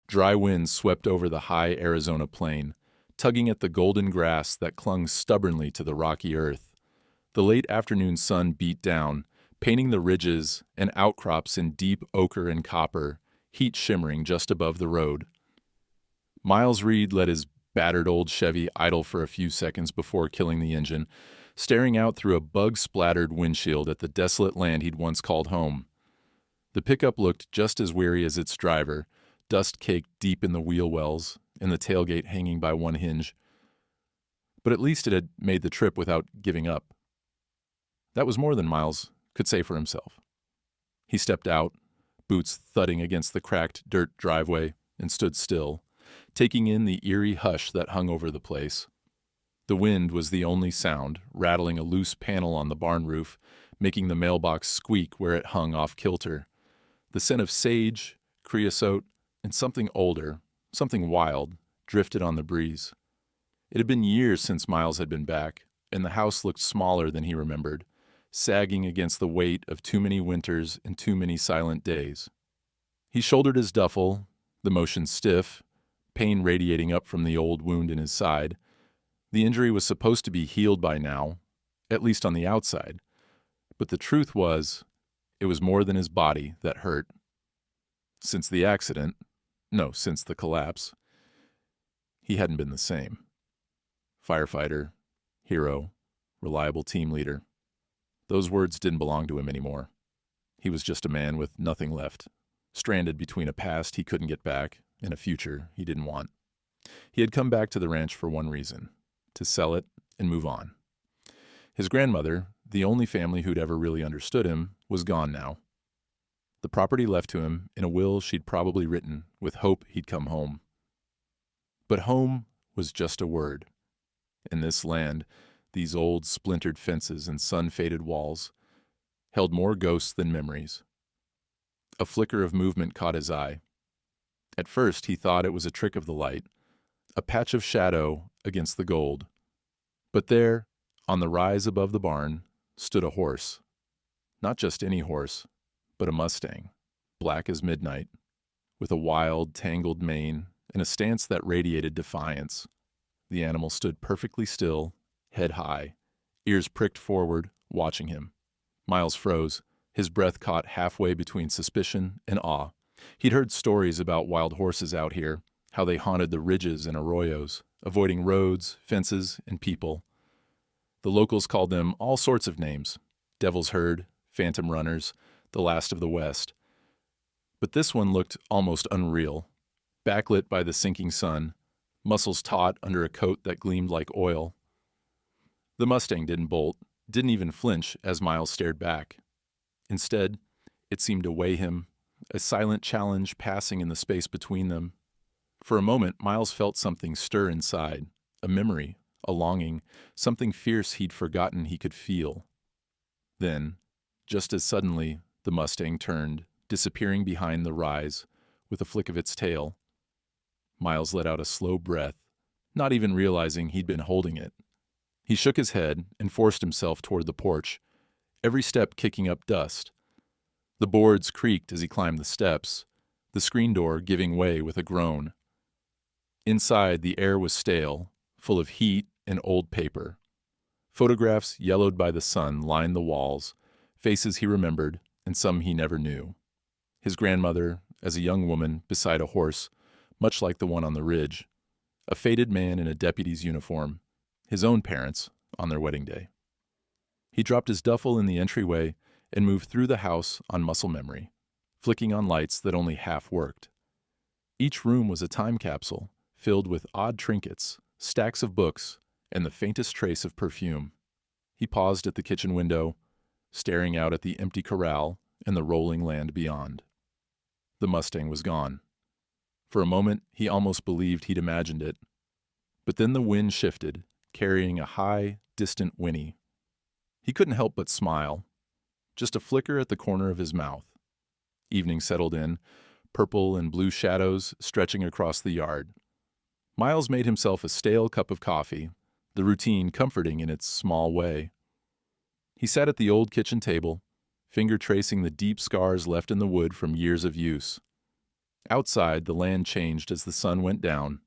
Dry winds swept over the high Arizona plain, tugging at the golden grass that clung stubbornly to the rocky earth. The late afternoon sun beat down, painting the ridges and outcrops in deep ochre and copper, heat shimmering just above the road. Miles Reade let his battered old Chevy idle for a few seconds before killing the engine, staring out through a bug-splattered windshield at the desolate land he'd once called home. The pickup looked just as weary as its driver, dust caked deep in the wheel wells and the tailgate hanging by one hinge. But at least it had made the trip without giving up. That was more than Miles could say for himself. He stepped out, boots thudding against the cracked dirt driveway, and stood still, taking in the eerie hush that hung over the place. The wind was the only sound, rattling a loose panel on the barn roof, making the mailbox squeak where it hung off kilter. The scent of sage, creosote, and something older, something wild, drifted on the breeze. It had been years since Miles had been back, and the house looked smaller than he remembered, sagging against the weight of too many winters and too many silent days. He shouldered his duffel, the motion stiff, pain radiating up from the old wound in his side. The injury was supposed to be healed by now, at least on the outside. But the truth was, it was more than his body that hurt. Since the collapse, he hadn't been the same. Firefighter, hero, reliable team leader. Those words didn't belong to him anymore. He was just a man with nothing left, stranded between a past he couldn't get back and a future he didn't want. He had come back to the ranch for one reason: to sell it and move on. His grandmother, the only family who'd ever really understood him, was gone now. The property left to him in a will she'd probably written with hope he'd come home. But home was just a word. In this land, these old splintered fences and sun-faded walls held more ghosts than memories. A flicker of movement caught his eye. At first, he thought it was a trick of the light, a patch of shadow against the gold. But there, on the rise above the barn, stood a horse. Not just any horse, but a Mustang, black as midnight, with a wild, tangled mane and a stance that radiated defiance. The animal stood perfectly still, head high, ears pricked forward, watching him. Miles froze, his breath caught halfway between suspicion and awe. He'd heard stories about wild horses out here, how they haunted the ridges and arroyos, avoiding roads, fences, and people. The locals called them all sorts of names: devil's herd, phantom runners, the last of the West. But this one looked almost unreal, backlit by the sinking sun, muscles taut under a coat that gleamed like oil. The Mustang didn't bolt, didn't even flinch as Miles stared back. Instead, it seemed to weigh him, a silent challenge passing in the space between them. For a moment, Miles felt something stir inside, a memory, a longing, something fierce he'd forgotten he could feel. Then, just as suddenly, the Mustang turned, disappearing behind the rise, with a flick of its tail. Miles let out a slow breath, not even realizing he'd been holding it. He shook his head and forced himself toward the porch, every step kicking up dust. The boards creaked as he climbed the steps, the screen door giving way with a groan. Inside, the air was stale, full of heat and old paper. Photographs yellowed by the sun lined the walls, faces he remembered and some he never knew. His grandmother, as a young woman, beside a horse, much like the one on the ridge. A faded man in a deputy's uniform. His own parents, on their wedding day. He dropped his duffel in the entryway and moved through the house on muscle memory, flicking on lights that only half worked. Each room was a time capsule, filled with odd trinkets, stacks of books, and the faintest trace of perfume. He paused at the kitchen window, staring out at the empty corral and the rolling land beyond. The Mustang was gone. For a moment, he almost believed he'd imagined it. But then the wind shifted, carrying a high, distant whinny. He couldn't help but smile, just a flicker at the corner of his mouth. Evening settled in, purple and blue shadows stretching across the yard. Miles made himself a stale cup of coffee, the routine comforting in its small way. He sat at the old kitchen table, finger tracing the deep scars left in the wood from years of use. Outside, the land changed as the sun went down,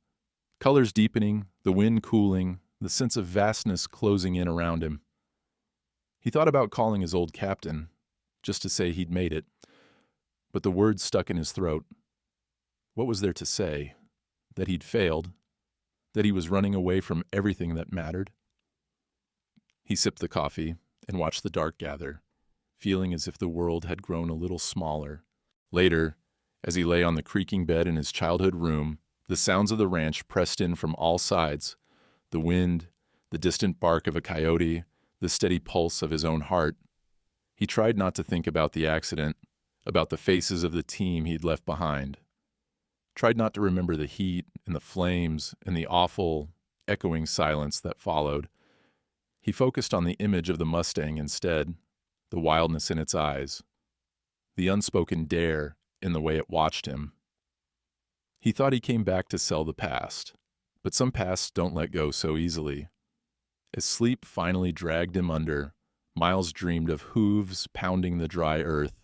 colors deepening, the wind cooling, the sense of vastness closing in around him. He thought about calling his old captain, just to say he'd made it, but the words stuck in his throat. What was there to say? That he'd failed? That he was running away from everything that mattered? He sipped the coffee and watched the dark gather, feeling as if the world had grown a little smaller. Later, as he lay on the creaking bed in his childhood room, the sounds of the ranch pressed in from all sides. The wind, the distant bark of a coyote, the steady pulse of his own heart. He tried not to think about the accident, about the faces of the team he'd left behind. Tried not to remember the heat and the flames and the awful, echoing silence that followed. He focused on the image of the Mustang instead, the wildness in its eyes, the unspoken dare in the way it watched him. He thought he came back to sell the past, but some pasts don't let go so easily. As sleep finally dragged him under, Miles dreamed of hooves pounding the dry earth,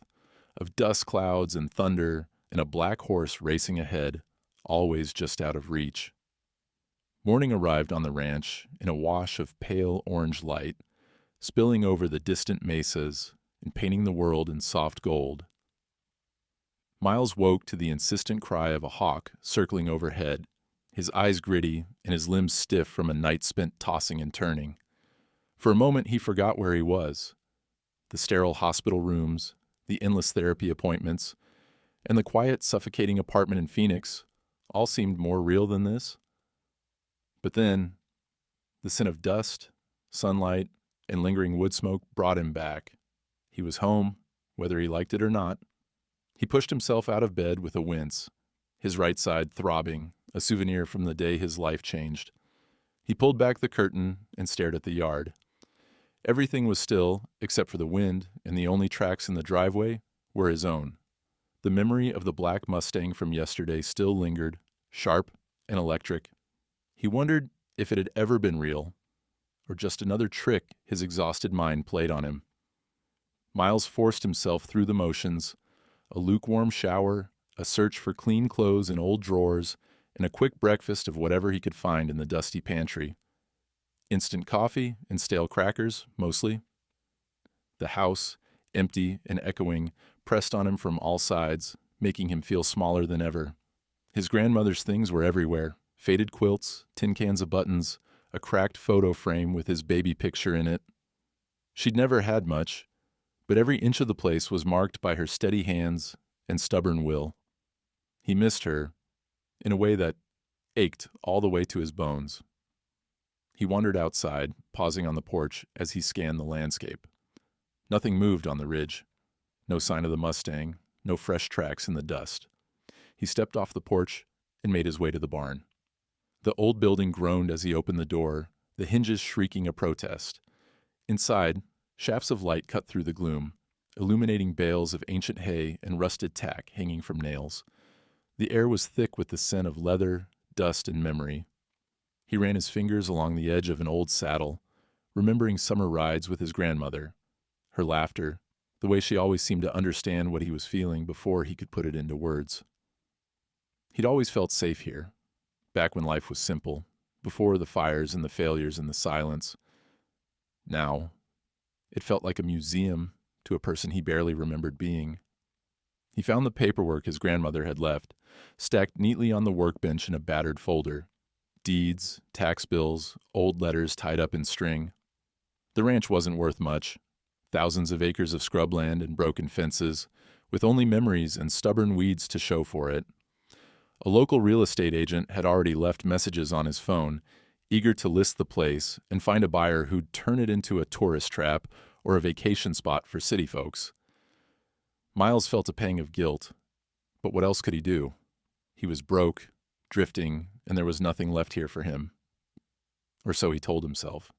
of dust clouds and thunder, and a black horse racing ahead, always just out of reach. Morning arrived on the ranch in a wash of pale orange light, spilling over the distant mesas and painting the world in soft gold. Miles woke to the insistent cry of a hawk circling overhead, his eyes gritty and his limbs stiff from a night spent tossing and turning. For a moment he forgot where he was. The sterile hospital rooms, the endless therapy appointments, and the quiet, suffocating apartment in Phoenix all seemed more real than this. But then, the scent of dust, sunlight, and lingering wood smoke brought him back. He was home, whether he liked it or not. He pushed himself out of bed with a wince, his right side throbbing, a souvenir from the day his life changed. He pulled back the curtain and stared at the yard. Everything was still, except for the wind, and the only tracks in the driveway were his own. The memory of the black Mustang from yesterday still lingered, sharp and electric. He wondered if it had ever been real, or just another trick his exhausted mind played on him. Miles forced himself through the motions, a lukewarm shower, a search for clean clothes in old drawers, and a quick breakfast of whatever he could find in the dusty pantry. Instant coffee and stale crackers, mostly. The house, empty and echoing, pressed on him from all sides, making him feel smaller than ever. His grandmother's things were everywhere. Faded quilts, tin cans of buttons, a cracked photo frame with his baby picture in it. She'd never had much, but every inch of the place was marked by her steady hands and stubborn will. He missed her in a way that ached all the way to his bones. He wandered outside, pausing on the porch as he scanned the landscape. Nothing moved on the ridge. No sign of the Mustang, no fresh tracks in the dust. He stepped off the porch and made his way to the barn. The old building groaned as he opened the door, the hinges shrieking a protest. Inside, shafts of light cut through the gloom, illuminating bales of ancient hay and rusted tack hanging from nails. The air was thick with the scent of leather, dust, and memory. He ran his fingers along the edge of an old saddle, remembering summer rides with his grandmother, her laughter, the way she always seemed to understand what he was feeling before he could put it into words. He'd always felt safe here, back when life was simple, before the fires and the failures and the silence. Now, it felt like a museum to a person he barely remembered being. He found the paperwork his grandmother had left, stacked neatly on the workbench in a battered folder. Deeds, tax bills, old letters tied up in string. The ranch wasn't worth much. Thousands of acres of scrubland and broken fences, with only memories and stubborn weeds to show for it. A local real estate agent had already left messages on his phone, eager to list the place and find a buyer who'd turn it into a tourist trap or a vacation spot for city folks. Miles felt a pang of guilt, but what else could he do? He was broke, drifting, and there was nothing left here for him. Or so he told himself.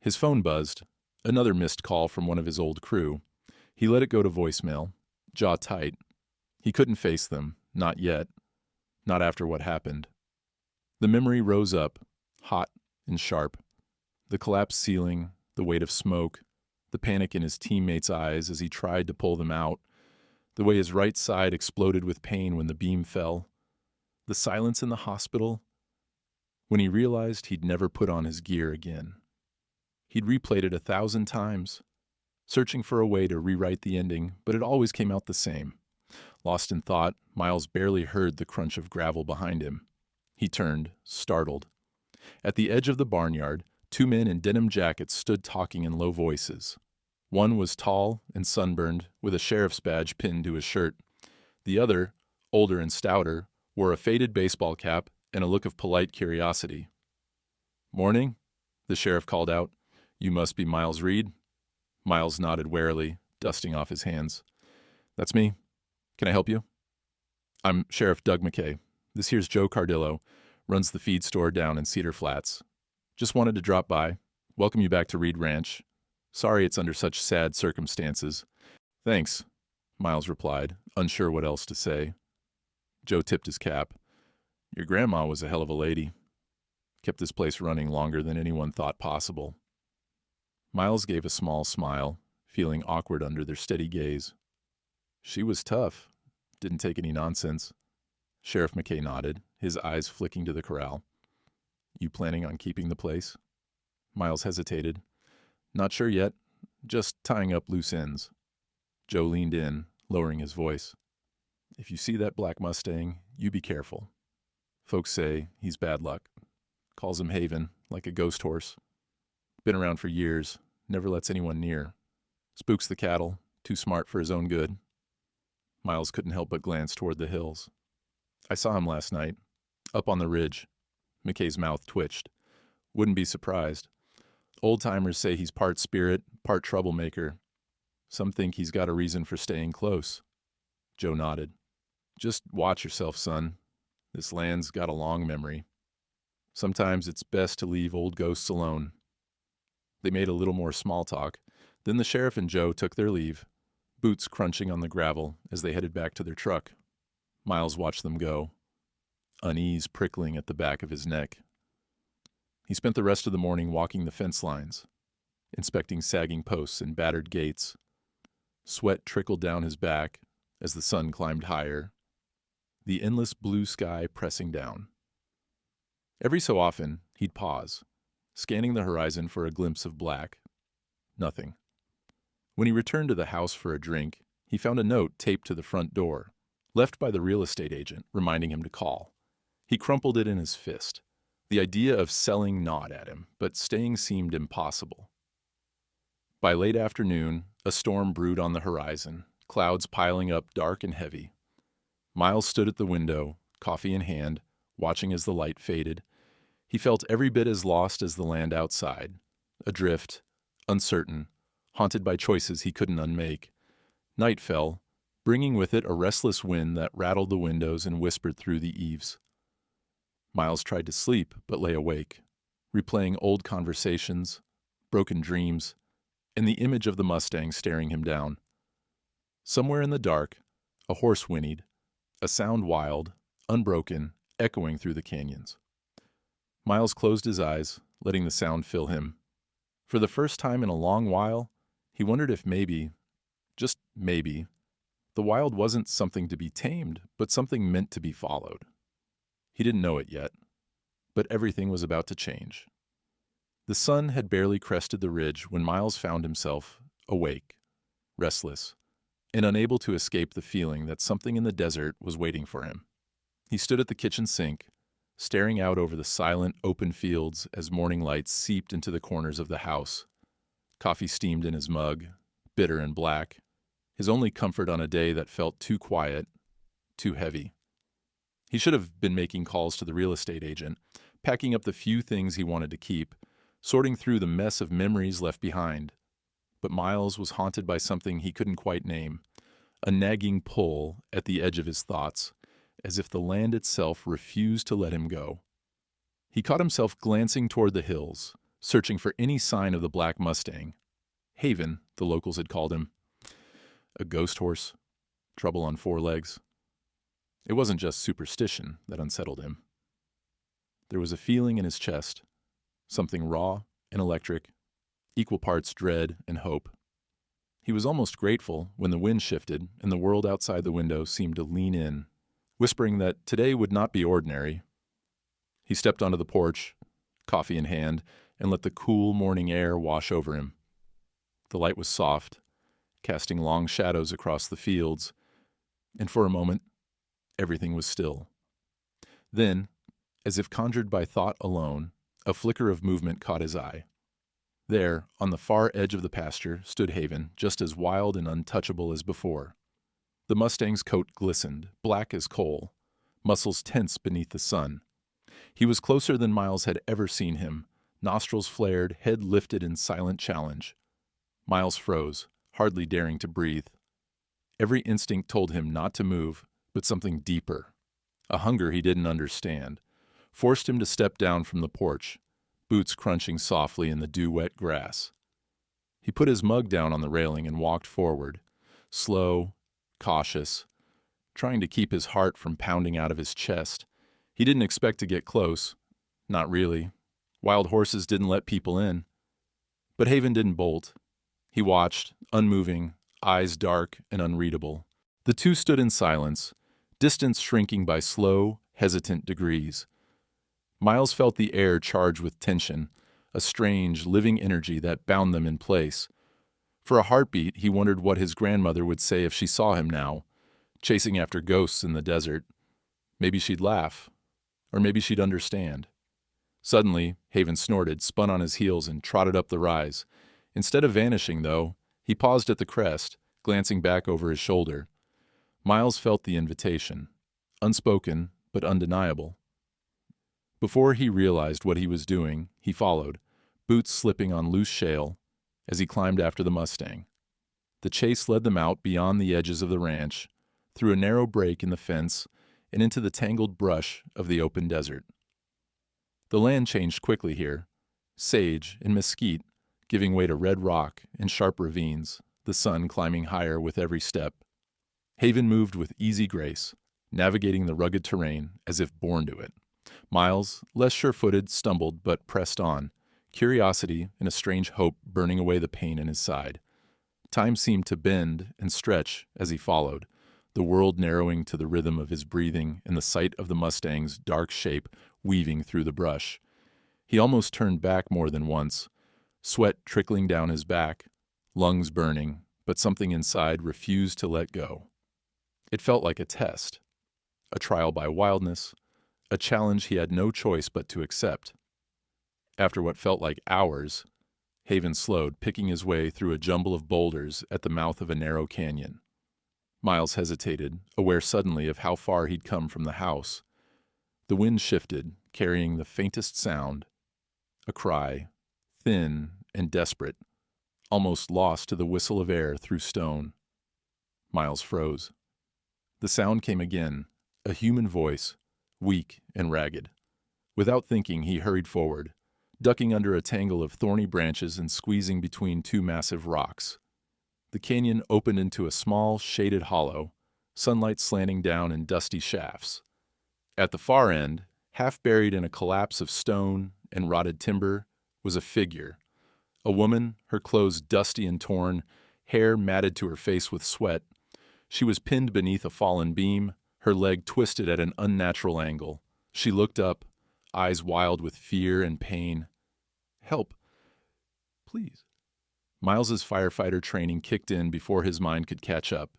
His phone buzzed, another missed call from one of his old crew. He let it go to voicemail, jaw tight. He couldn't face them, not yet, not after what happened. The memory rose up, hot and sharp. The collapsed ceiling, the weight of smoke, the panic in his teammates' eyes as he tried to pull them out, The way his right side exploded with pain when the beam fell. The silence in the hospital when he realized he'd never put on his gear again. He'd replayed it 1,000 times, searching for a way to rewrite the ending, but it always came out the same. Lost in thought, Miles barely heard the crunch of gravel behind him. He turned, startled. At the edge of the barnyard, 2 men in denim jackets stood talking in low voices. One was tall and sunburned, with a sheriff's badge pinned to his shirt. The other, older and stouter, wore a faded baseball cap and a look of polite curiosity. "Morning," the sheriff called out. "You must be Miles Reade?" Miles nodded warily, dusting off his hands. "That's me. Can I help you?" "I'm Sheriff Doug McKay. This here's Joe Cardillo, runs the feed store down in Cedar Flats. Just wanted to drop by, welcome you back to Reade Ranch. Sorry it's under such sad circumstances." "Thanks," Miles replied, unsure what else to say. Joe tipped his cap. "Your grandma was a hell of a lady. Kept this place running longer than anyone thought possible." Miles gave a small smile, feeling awkward under their steady gaze. "She was tough. Didn't take any nonsense." Sheriff McKay nodded, his eyes flicking to the corral. "You planning on keeping the place?" Miles hesitated. "Not sure yet. Just tying up loose ends." Joe leaned in, lowering his voice. "If you see that black Mustang, you be careful. Folks say he's bad luck. Calls him Haven, like a ghost horse. Been around for years, never lets anyone near. Spooks the cattle, too smart for his own good." Miles couldn't help but glance toward the hills. "I saw him last night, up on the ridge." McKay's mouth twitched. "Wouldn't be surprised. Old-timers say he's part spirit, part troublemaker. Some think he's got a reason for staying close." Joe nodded. "Just watch yourself, son. This land's got a long memory. Sometimes it's best to leave old ghosts alone." They made a little more small talk. Then the sheriff and Joe took their leave, boots crunching on the gravel as they headed back to their truck. Miles watched them go, unease prickling at the back of his neck. He spent the rest of the morning walking the fence lines, inspecting sagging posts and battered gates. Sweat trickled down his back as the sun climbed higher, the endless blue sky pressing down. Every so often, he'd pause, scanning the horizon for a glimpse of black. Nothing. When he returned to the house for a drink, he found a note taped to the front door, left by the real estate agent, reminding him to call. He crumpled it in his fist. The idea of selling gnawed at him, but staying seemed impossible. By late afternoon, a storm brewed on the horizon, clouds piling up dark and heavy. Miles stood at the window, coffee in hand, watching as the light faded. He felt every bit as lost as the land outside, adrift, uncertain, haunted by choices he couldn't unmake. Night fell, bringing with it a restless wind that rattled the windows and whispered through the eaves. Miles tried to sleep, but lay awake, replaying old conversations, broken dreams, and the image of the Mustang staring him down. Somewhere in the dark, a horse whinnied, a sound wild, unbroken, echoing through the canyons. Miles closed his eyes, letting the sound fill him. For the first time in a long while, he wondered if maybe, just maybe, the wild wasn't something to be tamed, but something meant to be followed. He didn't know it yet, but everything was about to change. The sun had barely crested the ridge when Miles found himself awake, restless, and unable to escape the feeling that something in the desert was waiting for him. He stood at the kitchen sink, staring out over the silent, open fields as morning lights seeped into the corners of the house. Coffee steamed in his mug, bitter and black, his only comfort on a day that felt too quiet, too heavy. He should have been making calls to the real estate agent, packing up the few things he wanted to keep, sorting through the mess of memories left behind. But Miles was haunted by something he couldn't quite name, a nagging pull at the edge of his thoughts, as if the land itself refused to let him go. He caught himself glancing toward the hills, searching for any sign of the black Mustang. Haven, the locals had called him. A ghost horse, trouble on 4 legs. It wasn't just superstition that unsettled him. There was a feeling in his chest, something raw and electric, equal parts dread and hope. He was almost grateful when the wind shifted and the world outside the window seemed to lean in, whispering that today would not be ordinary. He stepped onto the porch, coffee in hand, and let the cool morning air wash over him. The light was soft, casting long shadows across the fields, and for a moment, everything was still. Then, as if conjured by thought alone, a flicker of movement caught his eye. There, on the far edge of the pasture, stood Haven, just as wild and untouchable as before. The Mustang's coat glistened, black as coal, muscles tense beneath the sun. He was closer than Miles had ever seen him, nostrils flared, head lifted in silent challenge. Miles froze, hardly daring to breathe. Every instinct told him not to move, but something deeper, a hunger he didn't understand, forced him to step down from the porch, boots crunching softly in the dew-wet grass. He put his mug down on the railing and walked forward, slow, cautious, trying to keep his heart from pounding out of his chest. He didn't expect to get close. Not really. Wild horses didn't let people in. But Haven didn't bolt. He watched, unmoving, eyes dark and unreadable. The two stood in silence, distance shrinking by slow, hesitant degrees. Miles felt the air charged with tension, a strange, living energy that bound them in place. For a heartbeat, he wondered what his grandmother would say if she saw him now, chasing after ghosts in the desert. Maybe she'd laugh, or maybe she'd understand. Suddenly, Haven snorted, spun on his heels, and trotted up the rise. Instead of vanishing, though, he paused at the crest, glancing back over his shoulder. Miles felt the invitation, unspoken but undeniable. Before he realized what he was doing, he followed, boots slipping on loose shale, as he climbed after the Mustang. The chase led them out beyond the edges of the ranch, through a narrow break in the fence, and into the tangled brush of the open desert. The land changed quickly here, sage and mesquite giving way to red rock and sharp ravines, the sun climbing higher with every step. Haven moved with easy grace, navigating the rugged terrain as if born to it. Miles, less sure-footed, stumbled but pressed on, curiosity and a strange hope burning away the pain in his side. Time seemed to bend and stretch as he followed, the world narrowing to the rhythm of his breathing and the sight of the Mustang's dark shape weaving through the brush. He almost turned back more than once, sweat trickling down his back, lungs burning, but something inside refused to let go. It felt like a test, a trial by wildness, a challenge he had no choice but to accept. After what felt like hours, Haven slowed, picking his way through a jumble of boulders at the mouth of a narrow canyon. Miles hesitated, aware suddenly of how far he'd come from the house. The wind shifted, carrying the faintest sound, a cry, thin and desperate, almost lost to the whistle of air through stone. Miles froze. The sound came again, a human voice, weak and ragged. Without thinking, he hurried forward, ducking under a tangle of thorny branches and squeezing between two massive rocks. The canyon opened into a small, shaded hollow, sunlight slanting down in dusty shafts. At the far end, half buried in a collapse of stone and rotted timber, was a figure. A woman, her clothes dusty and torn, hair matted to her face with sweat. She was pinned beneath a fallen beam, her leg twisted at an unnatural angle. She looked up, eyes wild with fear and pain. "Help. Please." Miles's firefighter training kicked in before his mind could catch up.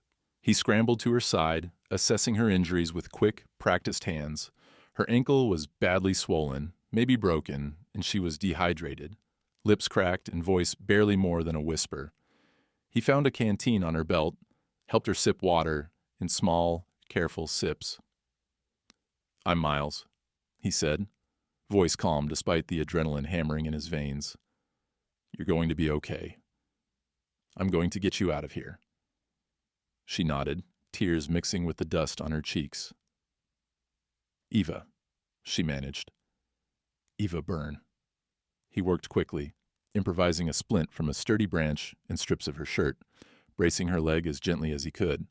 He scrambled to her side, assessing her injuries with quick, practiced hands. Her ankle was badly swollen, maybe broken, and she was dehydrated, lips cracked and voice barely more than a whisper. He found a canteen on her belt, helped her sip water in small, careful sips. "I'm Miles," he said, voice calm despite the adrenaline hammering in his veins. "You're going to be okay. I'm going to get you out of here." She nodded, tears mixing with the dust on her cheeks. "Eva," she managed. "Eva Byrne." He worked quickly, improvising a splint from a sturdy branch and strips of her shirt, bracing her leg as gently as he could.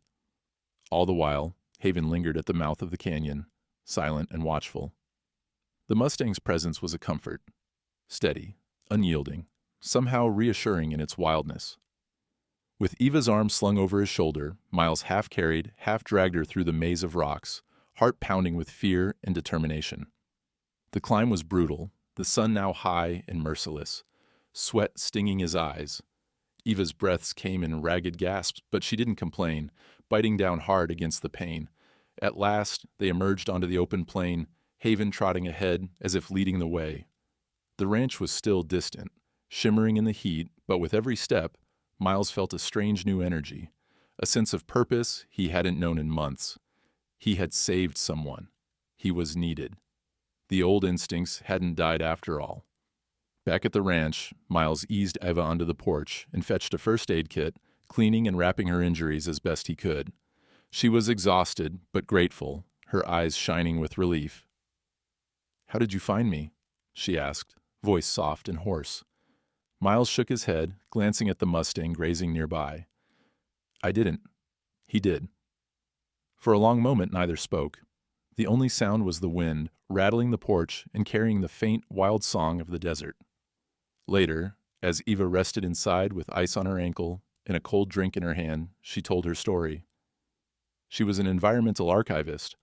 All the while, Haven lingered at the mouth of the canyon, silent and watchful. The Mustang's presence was a comfort, steady, unyielding, somehow reassuring in its wildness. With Eva's arm slung over his shoulder, Miles half carried, half dragged her through the maze of rocks, heart pounding with fear and determination. The climb was brutal, the sun now high and merciless, sweat stinging his eyes. Eva's breaths came in ragged gasps, but she didn't complain, biting down hard against the pain. At last, they emerged onto the open plain, Haven trotting ahead as if leading the way. The ranch was still distant, shimmering in the heat, but with every step, Miles felt a strange new energy, a sense of purpose he hadn't known in months. He had saved someone. He was needed. The old instincts hadn't died after all. Back at the ranch, Miles eased Eva onto the porch and fetched a first aid kit, cleaning and wrapping her injuries as best he could. She was exhausted, but grateful, her eyes shining with relief. "How did you find me?" she asked, voice soft and hoarse. Miles shook his head, glancing at the Mustang grazing nearby. "I didn't. He did." For a long moment neither spoke. The only sound was the wind, rattling the porch and carrying the faint, wild song of the desert. Later, as Eva rested inside with ice on her ankle and a cold drink in her hand, she told her story. She was an environmental archivist,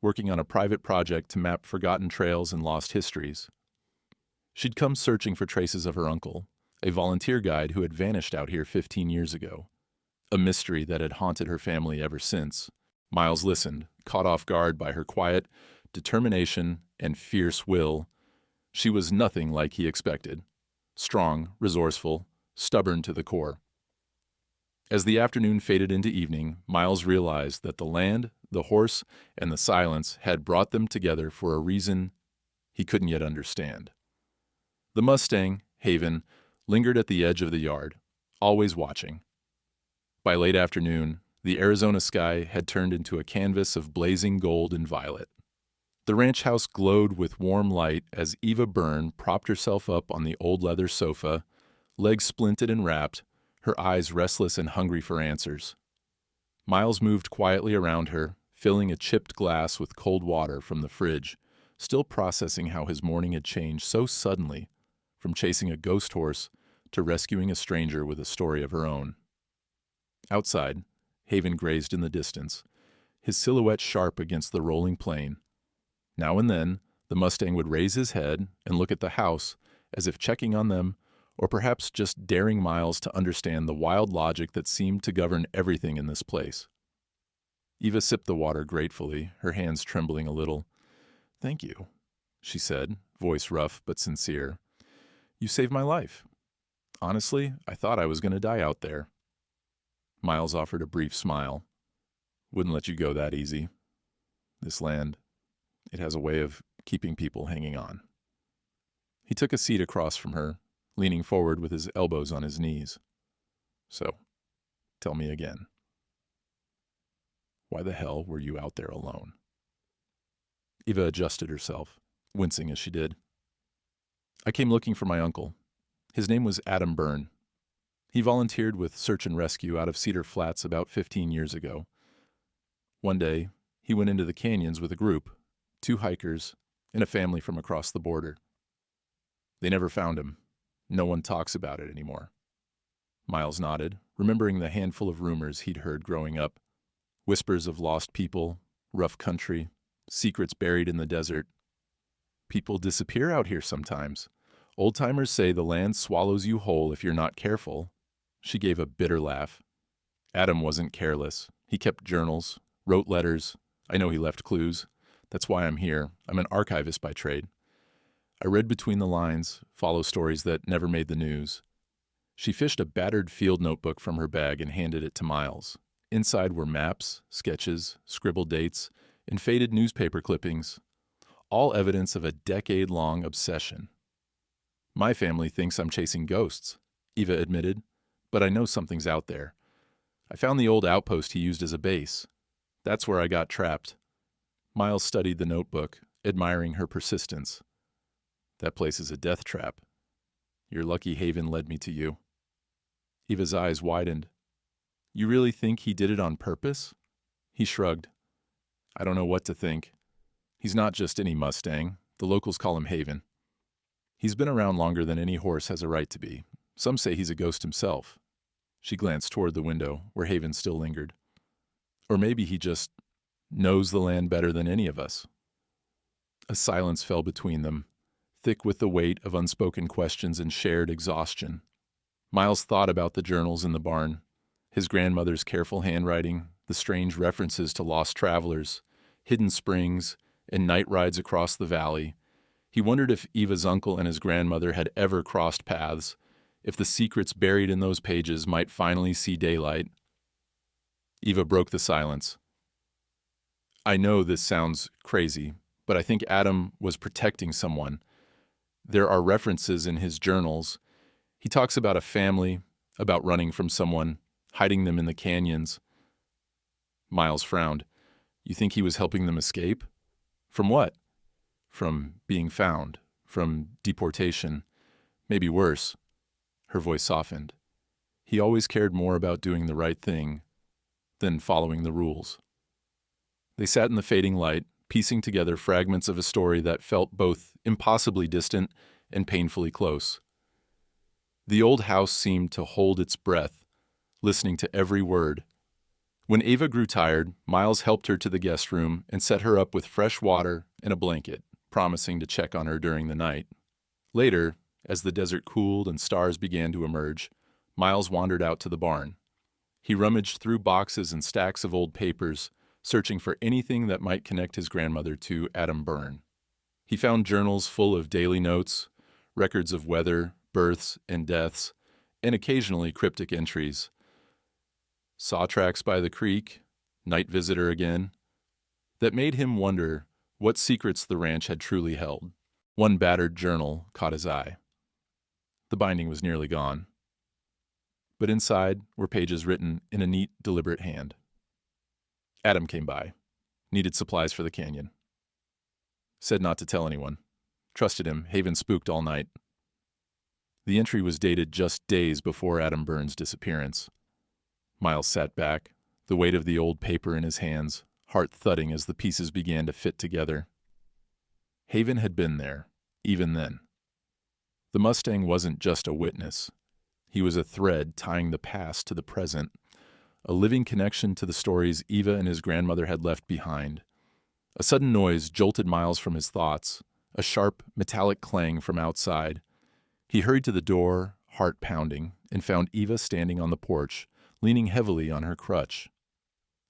working on a private project to map forgotten trails and lost histories. She'd come searching for traces of her uncle, a volunteer guide who had vanished out here 15 years ago, a mystery that had haunted her family ever since. Miles listened, caught off guard by her quiet determination and fierce will. She was nothing like he expected. Strong, resourceful, stubborn to the core. As the afternoon faded into evening, Miles realized that the land, the horse, and the silence had brought them together for a reason he couldn't yet understand. The Mustang, Haven, lingered at the edge of the yard, always watching. By late afternoon, the Arizona sky had turned into a canvas of blazing gold and violet. The ranch house glowed with warm light as Eva Byrne propped herself up on the old leather sofa, legs splinted and wrapped, her eyes restless and hungry for answers. Miles moved quietly around her, filling a chipped glass with cold water from the fridge, still processing how his morning had changed so suddenly, from chasing a ghost horse to rescuing a stranger with a story of her own. Outside, Haven grazed in the distance, his silhouette sharp against the rolling plain. Now and then, the Mustang would raise his head and look at the house as if checking on them, or perhaps just daring Miles to understand the wild logic that seemed to govern everything in this place. Eva sipped the water gratefully, her hands trembling a little. "Thank you," she said, voice rough but sincere. "You saved my life. Honestly, I thought I was going to die out there." Miles offered a brief smile. "Wouldn't let you go that easy. This land, it has a way of keeping people hanging on." He took a seat across from her, leaning forward with his elbows on his knees. "So, tell me again. Why the hell were you out there alone?" Eva adjusted herself, wincing as she did. "I came looking for my uncle. His name was Adam Byrne. He volunteered with search and rescue out of Cedar Flats about 15 years ago. One day, he went into the canyons with a group, 2 hikers, and a family from across the border. They never found him. No one talks about it anymore." Miles nodded, remembering the handful of rumors he'd heard growing up. Whispers of lost people, rough country, secrets buried in the desert. "People disappear out here sometimes. Old-timers say the land swallows you whole if you're not careful." She gave a bitter laugh. "Adam wasn't careless. He kept journals, wrote letters. I know he left clues. That's why I'm here. I'm an archivist by trade. I read between the lines, follow stories that never made the news." She fished a battered field notebook from her bag and handed it to Miles. Inside were maps, sketches, scribbled dates, and faded newspaper clippings, all evidence of a decade-long obsession. "My family thinks I'm chasing ghosts," Eva admitted, "but I know something's out there. I found the old outpost he used as a base. That's where I got trapped." Miles studied the notebook, admiring her persistence. "That place is a death trap. You're lucky Haven led me to you." Eva's eyes widened. "You really think he did it on purpose?" He shrugged. "I don't know what to think. He's not just any Mustang. The locals call him Haven. He's been around longer than any horse has a right to be. Some say he's a ghost himself." She glanced toward the window, where Haven still lingered. Or maybe he just knows the land better than any of us. A silence fell between them, thick with the weight of unspoken questions and shared exhaustion. Miles thought about the journals in the barn, his grandmother's careful handwriting, the strange references to lost travelers, hidden springs, and night rides across the valley. He wondered if Eva's uncle and his grandmother had ever crossed paths, if the secrets buried in those pages might finally see daylight. Eva broke the silence. I know this sounds crazy, but I think Adam was protecting someone. There are references in his journals. He talks about a family, about running from someone, hiding them in the canyons. Miles frowned. You think he was helping them escape? From what? From being found, from deportation, maybe worse. Her voice softened. He always cared more about doing the right thing than following the rules. They sat in the fading light, piecing together fragments of a story that felt both impossibly distant and painfully close. The old house seemed to hold its breath, listening to every word. When Ava grew tired, Miles helped her to the guest room and set her up with fresh water and a blanket, promising to check on her during the night. Later, as the desert cooled and stars began to emerge, Miles wandered out to the barn. He rummaged through boxes and stacks of old papers, searching for anything that might connect his grandmother to Adam Byrne. He found journals full of daily notes, records of weather, births, and deaths, and occasionally cryptic entries. Saw tracks by the creek, night visitor again, that made him wonder what secrets the ranch had truly held. One battered journal caught his eye. The binding was nearly gone, but inside were pages written in a neat, deliberate hand. Adam came by, needed supplies for the canyon. Said not to tell anyone. Trusted him, Haven spooked all night. The entry was dated just days before Adam Byrne's disappearance. Miles sat back, the weight of the old paper in his hands, heart thudding as the pieces began to fit together. Haven had been there, even then. The Mustang wasn't just a witness. He was a thread tying the past to the present, a living connection to the stories Eva and his grandmother had left behind. A sudden noise jolted Miles from his thoughts, a sharp, metallic clang from outside. He hurried to the door, heart pounding, and found Eva standing on the porch, leaning heavily on her crutch.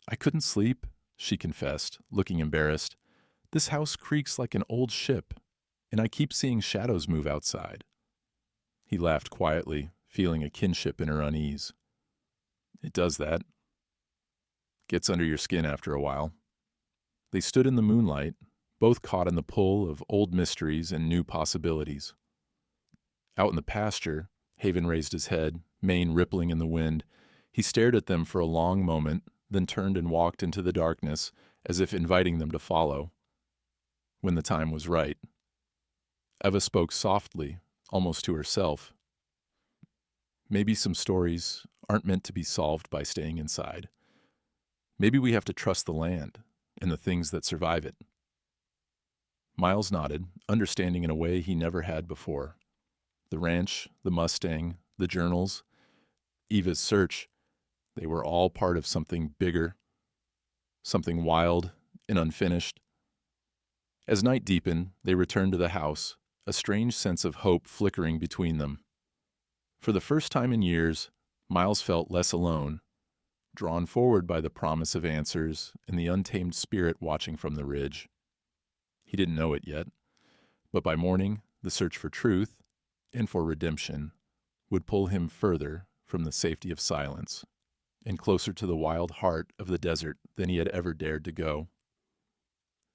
I couldn't sleep, she confessed, looking embarrassed. This house creaks like an old ship, and I keep seeing shadows move outside. He laughed quietly, feeling a kinship in her unease. It does that. Gets under your skin after a while. They stood in the moonlight, both caught in the pull of old mysteries and new possibilities. Out in the pasture, Haven raised his head, mane rippling in the wind. He stared at them for a long moment, then turned and walked into the darkness, as if inviting them to follow. When the time was right. Eva spoke softly, almost to herself. Maybe some stories aren't meant to be solved by staying inside. Maybe we have to trust the land and the things that survive it. Miles nodded, understanding in a way he never had before. The ranch, the Mustang, the journals, Eva's search, they were all part of something bigger, something wild and unfinished. As night deepened, they returned to the house, a strange sense of hope flickering between them. For the first time in years, Miles felt less alone, drawn forward by the promise of answers and the untamed spirit watching from the ridge. He didn't know it yet, but by morning, the search for truth and for redemption would pull him further from the safety of silence and closer to the wild heart of the desert than he had ever dared to go.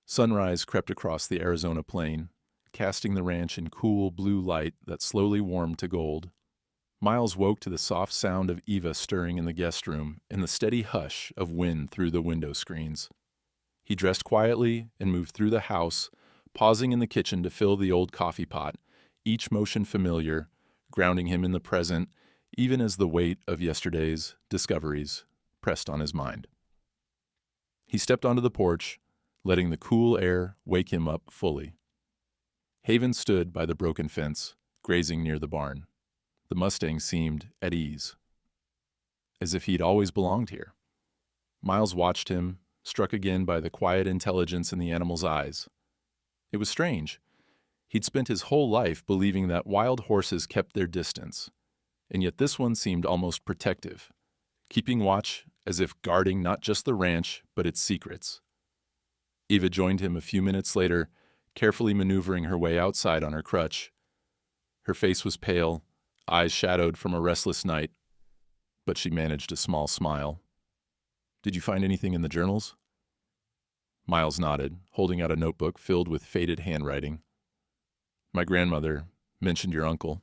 Sunrise crept across the Arizona plain, casting the ranch in cool blue light that slowly warmed to gold. Miles woke to the soft sound of Eva stirring in the guest room and the steady hush of wind through the window screens. He dressed quietly and moved through the house, pausing in the kitchen to fill the old coffee pot, each motion familiar, grounding him in the present, even as the weight of yesterday's discoveries pressed on his mind. He stepped onto the porch, letting the cool air wake him up fully. Haven stood by the broken fence, grazing near the barn. The Mustang seemed at ease. as if he'd always belonged here. Miles watched him, struck again by the quiet intelligence in the animal's eyes. It was strange. He'd spent his whole life believing that wild horses kept their distance, and yet this one seemed almost protective, keeping watch as if guarding not just the ranch, but its secrets. Eva joined him a few minutes later, carefully maneuvering her way outside on her crutch. Her face was pale, eyes shadowed from a restless night, but she managed a small smile. "Did you find anything in the journals?" Miles nodded, holding out a notebook filled with faded handwriting. "My grandmother mentioned your uncle.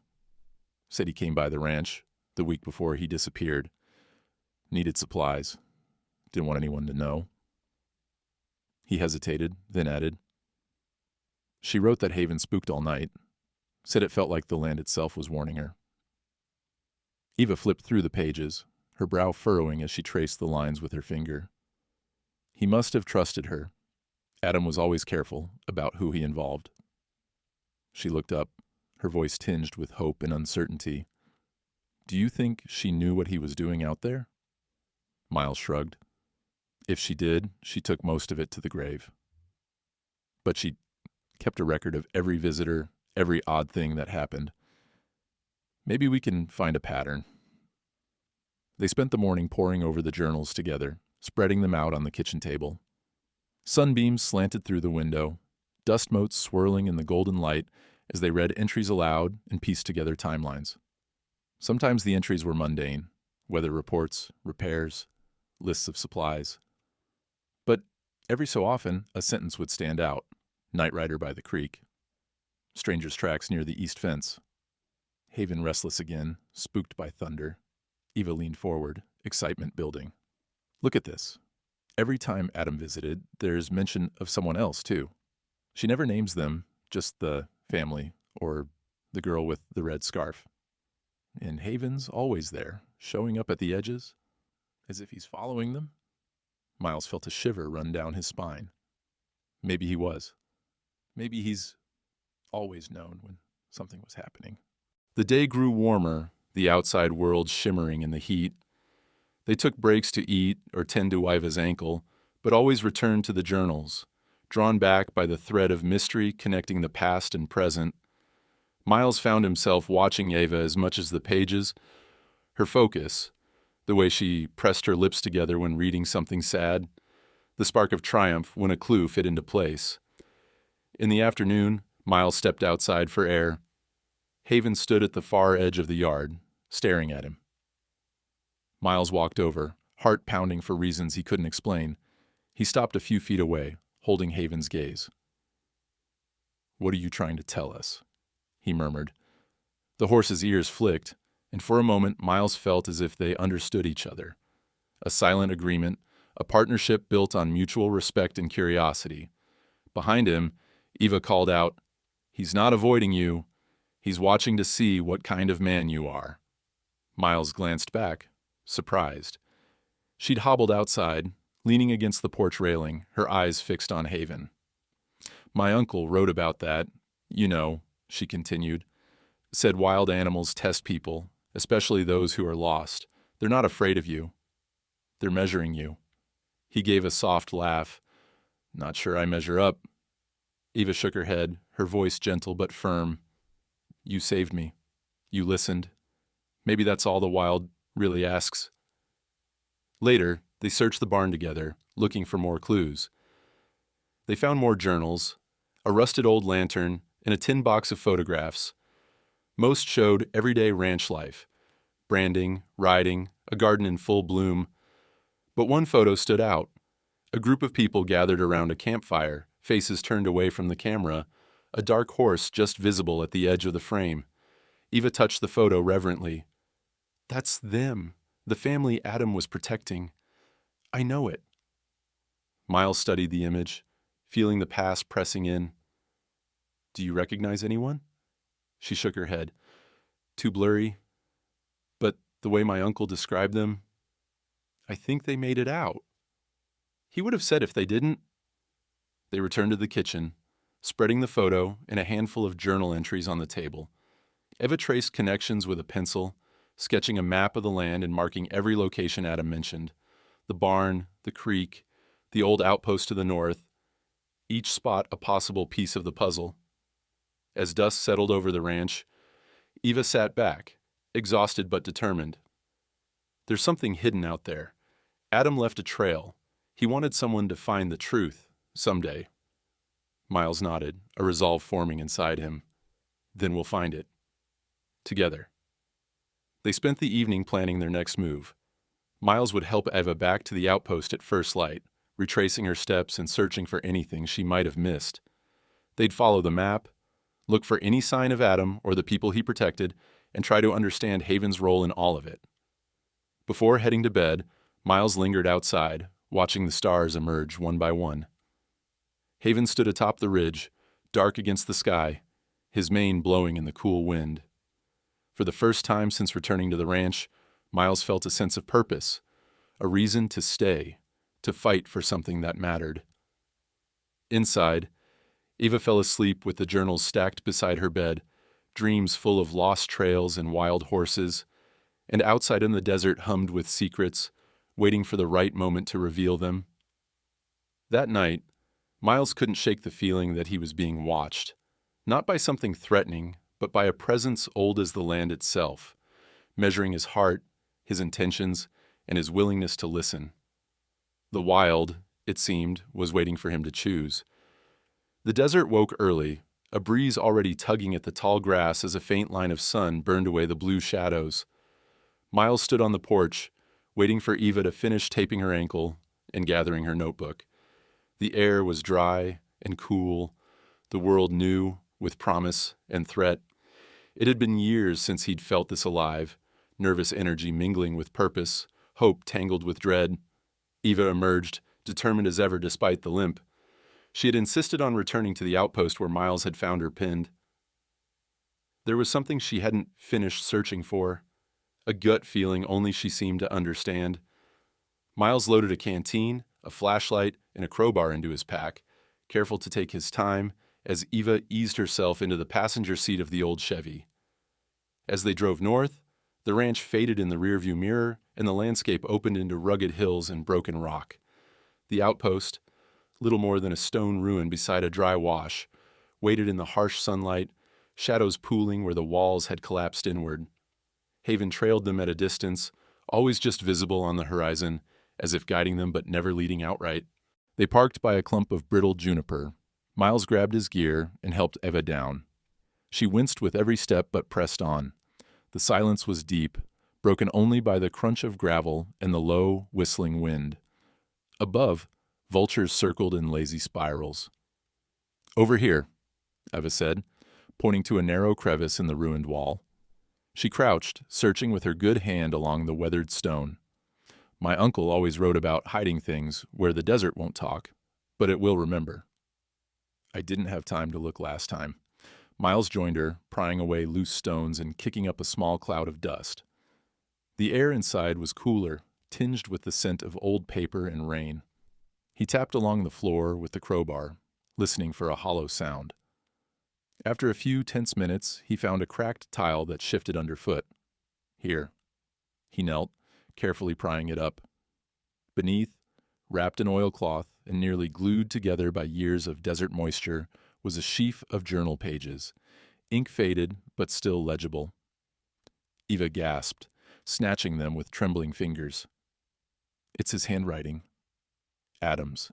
Said he came by the ranch the week before he disappeared. Needed supplies. Didn't want anyone to know." He hesitated, then added, "She wrote that Haven spooked all night. Said it felt like the land itself was warning her." Eva flipped through the pages, her brow furrowing as she traced the lines with her finger. He must have trusted her. Adam was always careful about who he involved. She looked up, her voice tinged with hope and uncertainty. "Do you think she knew what he was doing out there?" Miles shrugged. "If she did, she took most of it to the grave. But she kept a record of every visitor, every odd thing that happened. Maybe we can find a pattern." They spent the morning poring over the journals together, spreading them out on the kitchen table. Sunbeams slanted through the window, dust motes swirling in the golden light as they read entries aloud and pieced together timelines. Sometimes the entries were mundane, weather reports, repairs, lists of supplies. But every so often, a sentence would stand out. Night rider by the creek. Stranger's tracks near the east fence. Haven restless again, spooked by thunder. Eva leaned forward, excitement building. "Look at this. Every time Adam visited, there's mention of someone else, too. She never names them, just the family, or the girl with the red scarf. And Haven's always there, showing up at the edges, as if he's following them." Miles felt a shiver run down his spine. Maybe he was. Maybe he's always known when something was happening. The day grew warmer, the outside world shimmering in the heat. They took breaks to eat or tend to Iva's ankle, but always returned to the journals, drawn back by the thread of mystery connecting the past and present. Miles found himself watching Eva as much as the pages, her focus, the way she pressed her lips together when reading something sad, the spark of triumph when a clue fit into place. In the afternoon, Miles stepped outside for air. Haven stood at the far edge of the yard, staring at him. Miles walked over, heart pounding for reasons he couldn't explain. He stopped a few feet away, holding Haven's gaze. "What are you trying to tell us?" he murmured. The horse's ears flicked, and for a moment Miles felt as if they understood each other. A silent agreement, a partnership built on mutual respect and curiosity. Behind him, Eva called out, "He's not avoiding you. He's watching to see what kind of man you are." Miles glanced back, surprised. She'd hobbled outside, leaning against the porch railing, her eyes fixed on Haven. "My uncle wrote about that, you know," she continued. "Said wild animals test people, especially those who are lost. They're not afraid of you. They're measuring you." He gave a soft laugh. "Not sure I measure up." Eva shook her head, her voice gentle but firm. "You saved me. You listened. Maybe that's all the wild really asks." Later, they searched the barn together, looking for more clues. They found more journals, a rusted old lantern, and a tin box of photographs. Most showed everyday ranch life, branding, riding, a garden in full bloom. But one photo stood out. A group of people gathered around a campfire, faces turned away from the camera, a dark horse just visible at the edge of the frame. Eva touched the photo reverently. "That's them, the family Adam was protecting. I know it." Miles studied the image, feeling the past pressing in. "Do you recognize anyone?" She shook her head. "Too blurry. But the way my uncle described them, I think they made it out. He would have said if they didn't." They returned to the kitchen, spreading the photo and a handful of journal entries on the table. Eva traced connections with a pencil, sketching a map of the land and marking every location Adam mentioned. The barn, the creek, the old outpost to the north, each spot a possible piece of the puzzle. As dusk settled over the ranch, Eva sat back, exhausted but determined. There's something hidden out there. Adam left a trail. He wanted someone to find the truth, someday. Miles nodded, a resolve forming inside him. Then we'll find it. Together. They spent the evening planning their next move. Miles would help Eva back to the outpost at first light, retracing her steps and searching for anything she might have missed. They'd follow the map, look for any sign of Adam or the people he protected, and try to understand Haven's role in all of it. Before heading to bed, Miles lingered outside, watching the stars emerge one by one. Haven stood atop the ridge, dark against the sky, his mane blowing in the cool wind. For the first time since returning to the ranch, Miles felt a sense of purpose, a reason to stay, to fight for something that mattered. Inside, Eva fell asleep with the journals stacked beside her bed, dreams full of lost trails and wild horses, and outside in the desert hummed with secrets, waiting for the right moment to reveal them. That night, Miles couldn't shake the feeling that he was being watched, not by something threatening, but by a presence old as the land itself, measuring his heart, his intentions, and his willingness to listen. The wild, it seemed, was waiting for him to choose. The desert woke early, a breeze already tugging at the tall grass as a faint line of sun burned away the blue shadows. Miles stood on the porch, waiting for Eva to finish taping her ankle and gathering her notebook. The air was dry and cool, the world new, with promise and threat. It had been years since he'd felt this alive, nervous energy mingling with purpose, hope tangled with dread. Eva emerged, determined as ever despite the limp. She had insisted on returning to the outpost where Miles had found her pinned. There was something she hadn't finished searching for, a gut feeling only she seemed to understand. Miles loaded a canteen, a flashlight, and a crowbar into his pack, careful to take his time, as Eva eased herself into the passenger seat of the old Chevy. As they drove north, the ranch faded in the rearview mirror, and the landscape opened into rugged hills and broken rock. The outpost, little more than a stone ruin beside a dry wash, waited in the harsh sunlight, shadows pooling where the walls had collapsed inward. Haven trailed them at a distance, always just visible on the horizon, as if guiding them but never leading outright. They parked by a clump of brittle juniper. Miles grabbed his gear and helped Eva down. She winced with every step but pressed on. The silence was deep, broken only by the crunch of gravel and the low, whistling wind. Above, vultures circled in lazy spirals. "Over here," Eva said, pointing to a narrow crevice in the ruined wall. She crouched, searching with her good hand along the weathered stone. "My uncle always wrote about hiding things where the desert won't talk, but it will remember." I didn't have time to look last time. Miles joined her, prying away loose stones and kicking up a small cloud of dust. The air inside was cooler, tinged with the scent of old paper and rain. He tapped along the floor with the crowbar, listening for a hollow sound. After a few tense minutes, he found a cracked tile that shifted underfoot. "Here." He knelt, carefully prying it up. Beneath, wrapped in oilcloth and nearly glued together by years of desert moisture, was a sheaf of journal pages, ink faded but still legible. Eva gasped, snatching them with trembling fingers. "It's his handwriting. Adam's."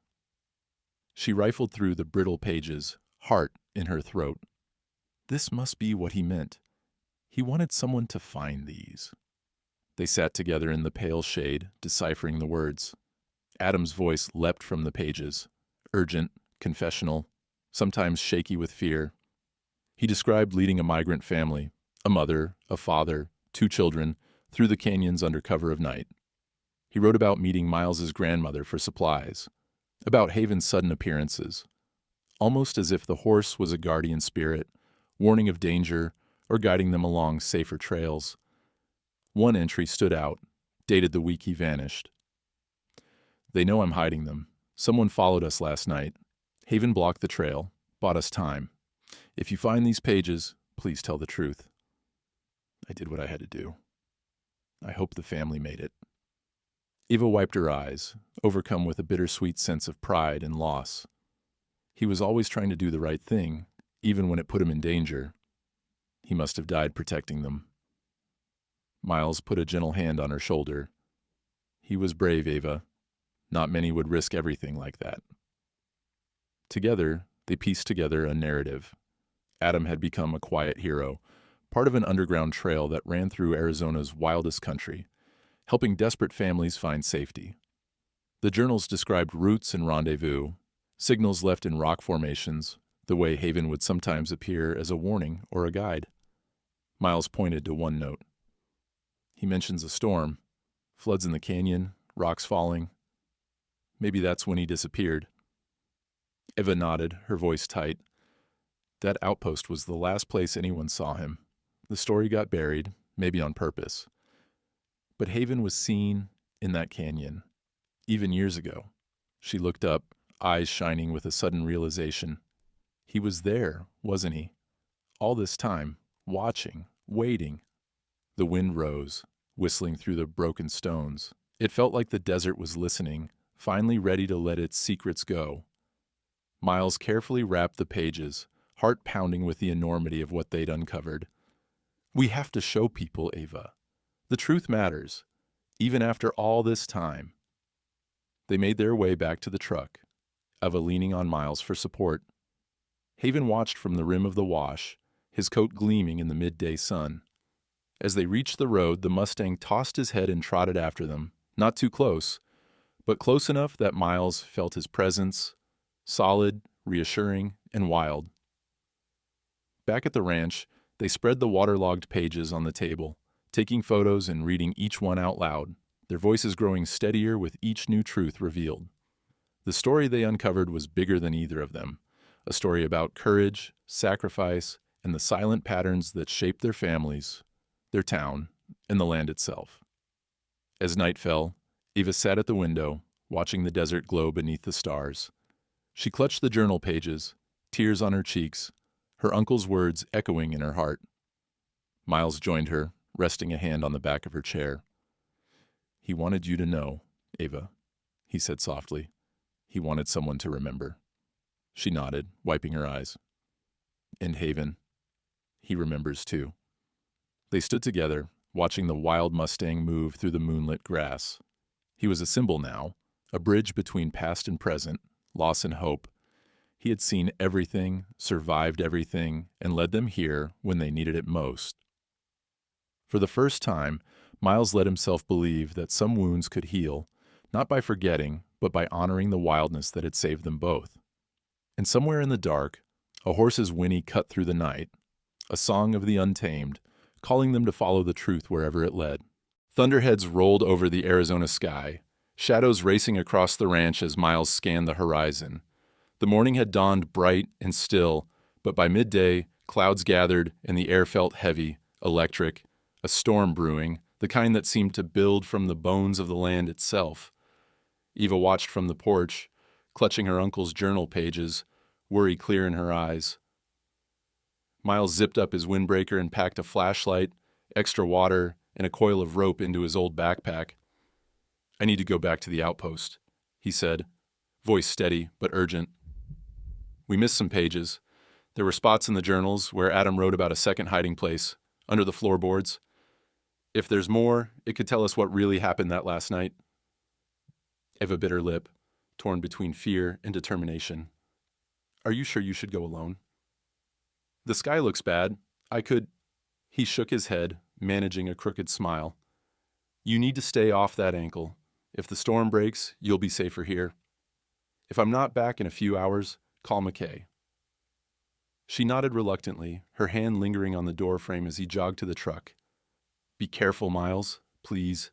She rifled through the brittle pages, heart in her throat. This must be what he meant. He wanted someone to find these. They sat together in the pale shade, deciphering the words. Adam's voice leapt from the pages, urgent, confessional, sometimes shaky with fear. He described leading a migrant family, a mother, a father, 2 children, through the canyons under cover of night. He wrote about meeting Miles's grandmother for supplies, about Haven's sudden appearances, almost as if the horse was a guardian spirit, warning of danger or guiding them along safer trails. One entry stood out, dated the week he vanished. "They know I'm hiding them. Someone followed us last night. Haven blocked the trail, bought us time. If you find these pages, please tell the truth." I did what I had to do. I hope the family made it. Eva wiped her eyes, overcome with a bittersweet sense of pride and loss. He was always trying to do the right thing, even when it put him in danger. He must have died protecting them. Miles put a gentle hand on her shoulder. He was brave, Eva. Not many would risk everything like that. Together, they pieced together a narrative. Adam had become a quiet hero, part of an underground trail that ran through Arizona's wildest country, helping desperate families find safety. The journals described routes and rendezvous, signals left in rock formations, the way Haven would sometimes appear as a warning or a guide. Miles pointed to one note. He mentions a storm, floods in the canyon, rocks falling. Maybe that's when he disappeared. Eva nodded, her voice tight. That outpost was the last place anyone saw him. The story got buried, maybe on purpose. But Haven was seen in that canyon, even years ago. She looked up, eyes shining with a sudden realization. He was there, wasn't he? All this time, watching, waiting. The wind rose, whistling through the broken stones. It felt like the desert was listening, finally ready to let its secrets go. Miles carefully wrapped the pages, heart pounding with the enormity of what they'd uncovered. We have to show people, Eva. The truth matters, even after all this time. They made their way back to the truck, Eva leaning on Miles for support. Haven watched from the rim of the wash, his coat gleaming in the midday sun. As they reached the road, the Mustang tossed his head and trotted after them, not too close, but close enough that Miles felt his presence, solid, reassuring, and wild. Back at the ranch, they spread the waterlogged pages on the table, taking photos and reading each one out loud, their voices growing steadier with each new truth revealed. The story they uncovered was bigger than either of them, a story about courage, sacrifice, and the silent patterns that shaped their families, their town, and the land itself. As night fell, Eva sat at the window, watching the desert glow beneath the stars. She clutched the journal pages, tears on her cheeks, her uncle's words echoing in her heart. Miles joined her, resting a hand on the back of her chair. He wanted you to know, Eva, he said softly. He wanted someone to remember. She nodded, wiping her eyes. And Haven, he remembers too. They stood together, watching the wild Mustang move through the moonlit grass. He was a symbol now, a bridge between past and present, loss and hope. He had seen everything, survived everything, and led them here when they needed it most. For the first time, Miles let himself believe that some wounds could heal, not by forgetting, but by honoring the wildness that had saved them both. And somewhere in the dark, a horse's whinny cut through the night, a song of the untamed, calling them to follow the truth wherever it led. Thunderheads rolled over the Arizona sky, shadows racing across the ranch as Miles scanned the horizon. The morning had dawned bright and still, but by midday, clouds gathered and the air felt heavy, electric, a storm brewing, the kind that seemed to build from the bones of the land itself. Eva watched from the porch, clutching her uncle's journal pages, worry clear in her eyes. Miles zipped up his windbreaker and packed a flashlight, extra water, and a coil of rope into his old backpack. I need to go back to the outpost, he said, voice steady but urgent. We missed some pages. There were spots in the journals where Adam wrote about a second hiding place, under the floorboards. If there's more, it could tell us what really happened that last night. Eva bit her lip, torn between fear and determination. Are you sure you should go alone? The sky looks bad. I could... He shook his head, managing a crooked smile. You need to stay off that ankle. If the storm breaks, you'll be safer here. If I'm not back in a few hours, call McKay. She nodded reluctantly, her hand lingering on the door frame as he jogged to the truck. Be careful, Miles, please.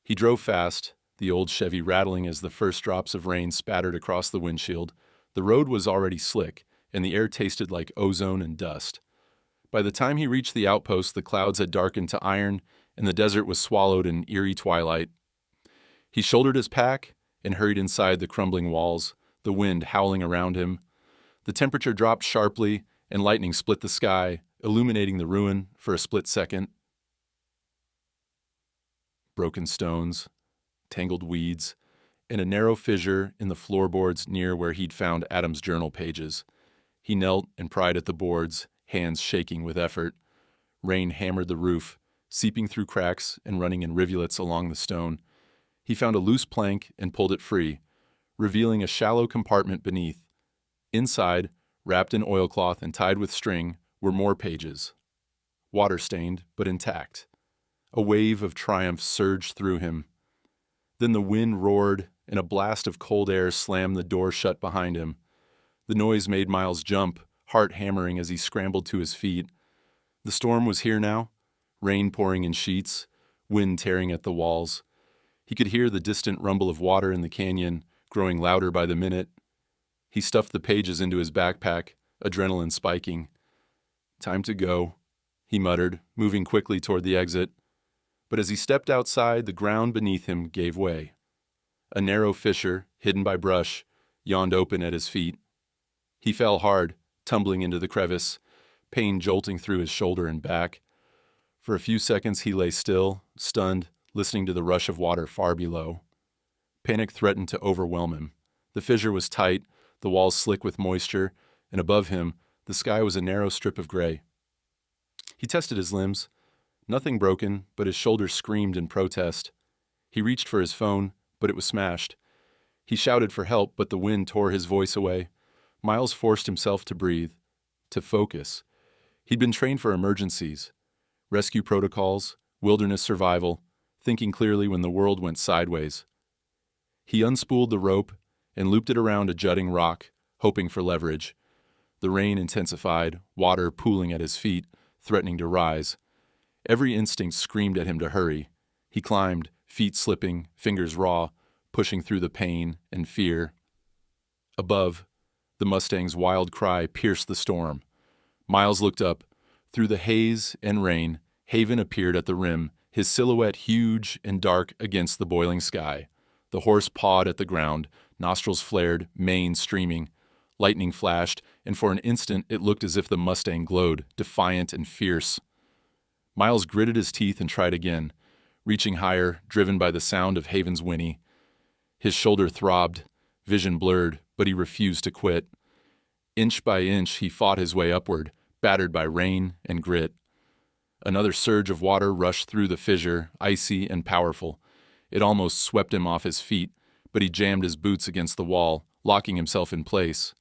He drove fast, the old Chevy rattling as the first drops of rain spattered across the windshield. The road was already slick, and the air tasted like ozone and dust. By the time he reached the outpost, the clouds had darkened to iron, and the desert was swallowed in eerie twilight. He shouldered his pack and hurried inside the crumbling walls, the wind howling around him. The temperature dropped sharply, and lightning split the sky, illuminating the ruin for a split second. broken stones, tangled weeds, and a narrow fissure in the floorboards near where he'd found Adam's journal pages. He knelt and pried at the boards, hands shaking with effort. Rain hammered the roof, seeping through cracks and running in rivulets along the stone. He found a loose plank and pulled it free, revealing a shallow compartment beneath. Inside, wrapped in oilcloth and tied with string, were more pages. Water-stained, but intact. A wave of triumph surged through him. Then the wind roared, and a blast of cold air slammed the door shut behind him. The noise made Miles jump, heart hammering as he scrambled to his feet. The storm was here now, rain pouring in sheets, wind tearing at the walls. He could hear the distant rumble of water in the canyon, growing louder by the minute. He stuffed the pages into his backpack, adrenaline spiking. "Time to go," he muttered, moving quickly toward the exit. But as he stepped outside, the ground beneath him gave way. A narrow fissure, hidden by brush, yawned open at his feet. He fell hard, tumbling into the crevice, pain jolting through his shoulder and back. For a few seconds he lay still, stunned, listening to the rush of water far below. Panic threatened to overwhelm him. The fissure was tight, the walls slick with moisture, and above him, the sky was a narrow strip of gray. He tested his limbs. Nothing broken, but his shoulder screamed in protest. He reached for his phone, but it was smashed. He shouted for help, but the wind tore his voice away. Miles forced himself to breathe, to focus. He'd been trained for emergencies, rescue protocols, wilderness survival, thinking clearly when the world went sideways. He unspooled the rope and looped it around a jutting rock, hoping for leverage. The rain intensified, water pooling at his feet, threatening to rise. Every instinct screamed at him to hurry. He climbed, feet slipping, fingers raw, pushing through the pain and fear. Above, the Mustang's wild cry pierced the storm. Miles looked up. Through the haze and rain, Haven appeared at the rim, his silhouette huge and dark against the boiling sky. The horse pawed at the ground, nostrils flared, mane streaming. Lightning flashed, and for an instant it looked as if the Mustang glowed, defiant and fierce. Miles gritted his teeth and tried again, reaching higher, driven by the sound of Haven's whinny. His shoulder throbbed, vision blurred, but he refused to quit. Inch by inch he fought his way upward, battered by rain and grit. Another surge of water rushed through the fissure, icy and powerful. It almost swept him off his feet, but he jammed his boots against the wall, locking himself in place.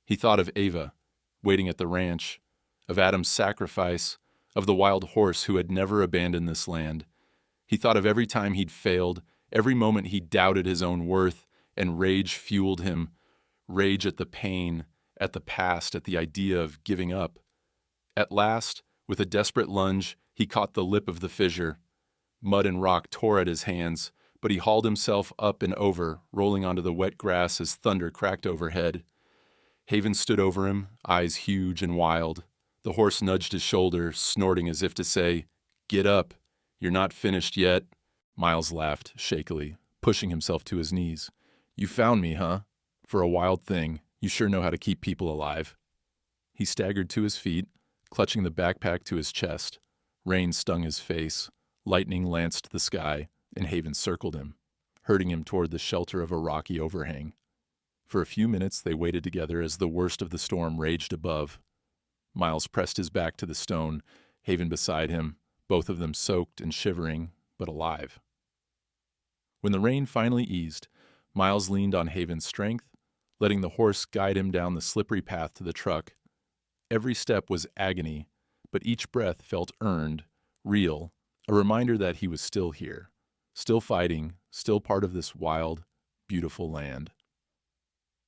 He thought of Ava, waiting at the ranch, of Adam's sacrifice, of the wild horse who had never abandoned this land. He thought of every time he'd failed, every moment he doubted his own worth, and rage fueled him. Rage at the pain, at the past, at the idea of giving up. At last, with a desperate lunge, he caught the lip of the fissure. Mud and rock tore at his hands, but he hauled himself up and over, rolling onto the wet grass as thunder cracked overhead. Haven stood over him, eyes huge and wild. The horse nudged his shoulder, snorting as if to say, "Get up, you're not finished yet." Miles laughed shakily, pushing himself to his knees. "You found me, huh? For a wild thing, you sure know how to keep people alive." He staggered to his feet, clutching the backpack to his chest. Rain stung his face, lightning lanced the sky, and Haven circled him, herding him toward the shelter of a rocky overhang. For a few minutes they waited together as the worst of the storm raged above. Miles pressed his back to the stone, Haven beside him, both of them soaked and shivering, but alive. When the rain finally eased, Miles leaned on Haven's strength, letting the horse guide him down the slippery path to the truck. Every step was agony, but each breath felt earned, real, a reminder that he was still here, still fighting, still part of this wild, beautiful land.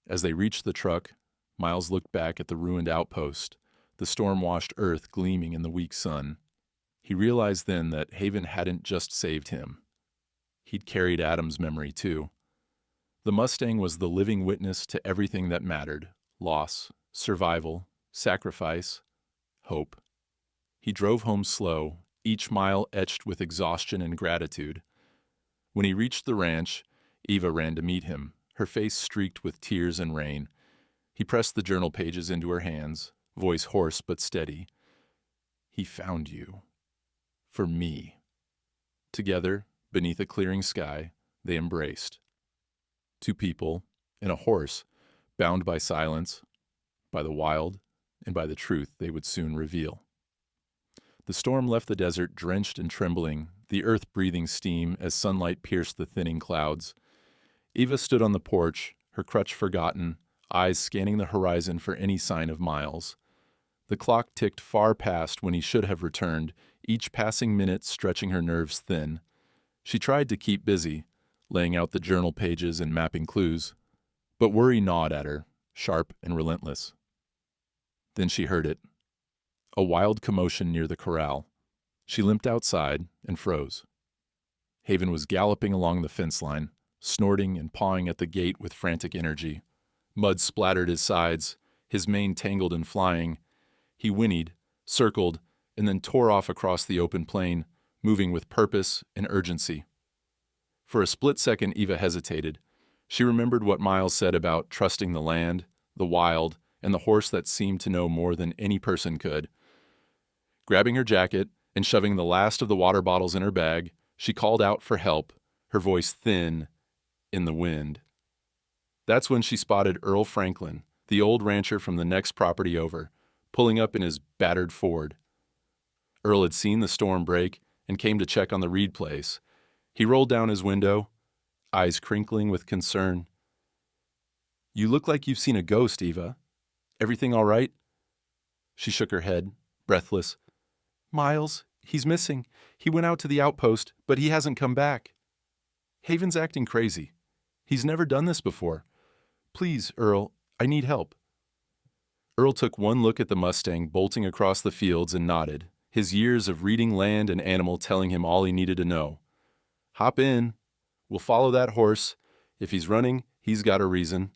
As they reached the truck, Miles looked back at the ruined outpost, the storm-washed earth gleaming in the weak sun. He realized then that Haven hadn't just saved him. He'd carried Adam's memory too. The Mustang was the living witness to everything that mattered: loss, survival, sacrifice, hope. He drove home slow, each mile etched with exhaustion and gratitude. When he reached the ranch, Eva ran to meet him, her face streaked with tears and rain. He pressed the journal pages into her hands, voice hoarse but steady. "He found you. For me." Together, Beneath a clearing sky, they embraced. Two people and a horse, bound by silence, by the wild, and by the truth they would soon reveal. The storm left the desert drenched and trembling, the earth breathing steam as sunlight pierced the thinning clouds. Eva stood on the porch, her crutch forgotten, eyes scanning the horizon for any sign of Miles. The clock ticked far past when he should have returned, each passing minute stretching her nerves thin. She tried to keep busy, laying out the journal pages and mapping clues, but worry gnawed at her, sharp and relentless. Then she heard it. A wild commotion near the corral. She limped outside and froze. Haven was galloping along the fence line, snorting and pawing at the gate with frantic energy. Mud splattered his sides, his mane tangled and flying. He whinnied, circled, and then tore off across the open plain, moving with purpose and urgency. For a split second, Eva hesitated. She remembered what Miles said about trusting the land, the wild, and the horse that seemed to know more than any person could. Grabbing her jacket and shoving the last of the water bottles in her bag, she called out for help, her voice thin in the wind. That's when she spotted Earl Franklin, the old rancher from the next property over, pulling up in his battered Ford. Earl had seen the storm break and came to check on the Reade place. He rolled down his window, eyes crinkling with concern. "You look like you've seen a ghost, Eva. Everything all right?" She shook her head, breathless. "Miles, he's missing. He went out to the outpost, but he hasn't come back. Haven's acting crazy. He's never done this before. Please, Earl, I need help." Earl took one look at the Mustang bolting across the fields and nodded, his years of reading land and animal telling him all he needed to know. "Hop in. We'll follow that horse. If he's running, he's got a reason."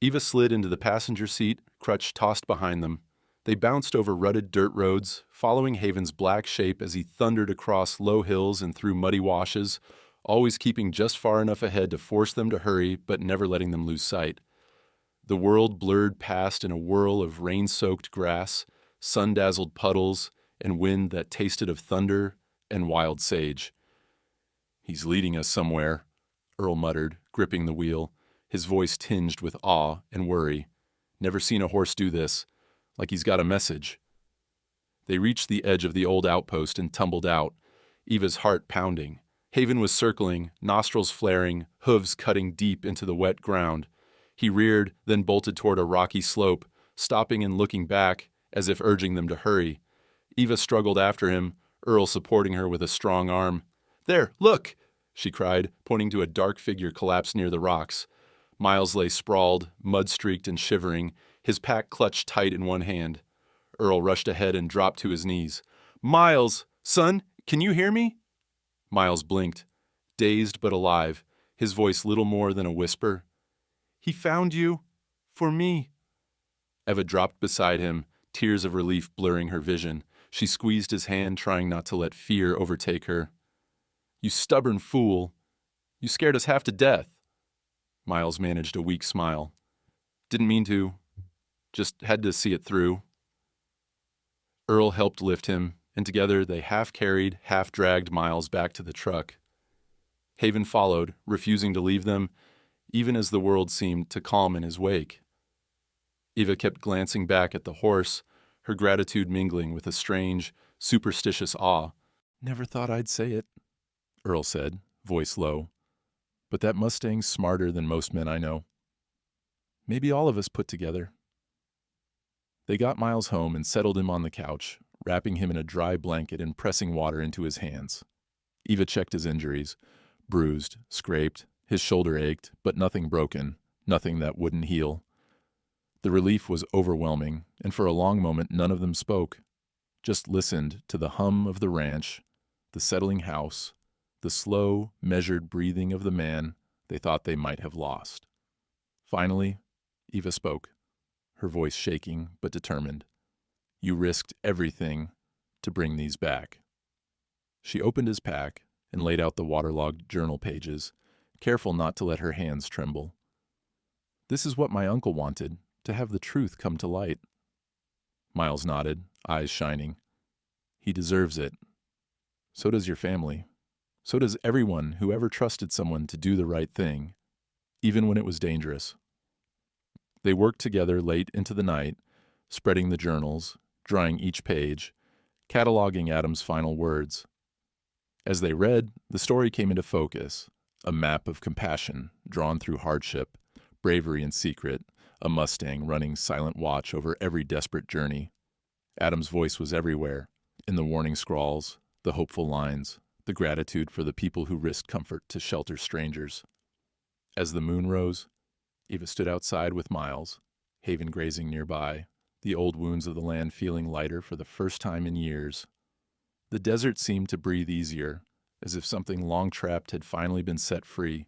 Eva slid into the passenger seat, crutch tossed behind them. They bounced over rutted dirt roads, following Haven's black shape as he thundered across low hills and through muddy washes, always keeping just far enough ahead to force them to hurry, but never letting them lose sight. The world blurred past in a whirl of rain-soaked grass, sun-dazzled puddles, and wind that tasted of thunder and wild sage. "He's leading us somewhere," Earl muttered, gripping the wheel, his voice tinged with awe and worry. "Never seen a horse do this. Like he's got a message." They reached the edge of the old outpost and tumbled out, Eva's heart pounding. Haven was circling, nostrils flaring, hooves cutting deep into the wet ground. He reared, then bolted toward a rocky slope, stopping and looking back, as if urging them to hurry. Eva struggled after him, Earl supporting her with a strong arm. "There, look!" she cried, pointing to a dark figure collapsed near the rocks. Miles lay sprawled, mud-streaked and shivering, his pack clutched tight in one hand. Earl rushed ahead and dropped to his knees. "Miles! Son, can you hear me?" Miles blinked, dazed but alive, his voice little more than a whisper. "He found you. For me." Eva dropped beside him, tears of relief blurring her vision. She squeezed his hand, trying not to let fear overtake her. "You stubborn fool. You scared us half to death." Miles managed a weak smile. "Didn't mean to. Just had to see it through." Earl helped lift him, and together they half-carried, half-dragged Miles back to the truck. Haven followed, refusing to leave them, even as the world seemed to calm in his wake. Eva kept glancing back at the horse, her gratitude mingling with a strange, superstitious awe. "Never thought I'd say it," Earl said, voice low. "But that Mustang's smarter than most men I know. Maybe all of us put together." They got Miles home and settled him on the couch, wrapping him in a dry blanket and pressing water into his hands. Eva checked his injuries. Bruised, scraped, his shoulder ached, but nothing broken, nothing that wouldn't heal. The relief was overwhelming, and for a long moment none of them spoke, just listened to the hum of the ranch, the settling house, the slow, measured breathing of the man they thought they might have lost. Finally, Eva spoke, her voice shaking but determined. "You risked everything to bring these back." She opened his pack and laid out the waterlogged journal pages, careful not to let her hands tremble. "This is what my uncle wanted, to have the truth come to light." Miles nodded, eyes shining. "He deserves it. So does your family. So does everyone who ever trusted someone to do the right thing, even when it was dangerous. They worked together late into the night, spreading the journals, drawing each page, cataloging Adam's final words. As they read, the story came into focus, a map of compassion drawn through hardship, bravery in secret, a Mustang running silent watch over every desperate journey. Adam's voice was everywhere, in the warning scrawls, the hopeful lines, the gratitude for the people who risked comfort to shelter strangers. As the moon rose, Eva stood outside with Miles, Haven grazing nearby, the old wounds of the land feeling lighter for the first time in years. The desert seemed to breathe easier, as if something long trapped had finally been set free.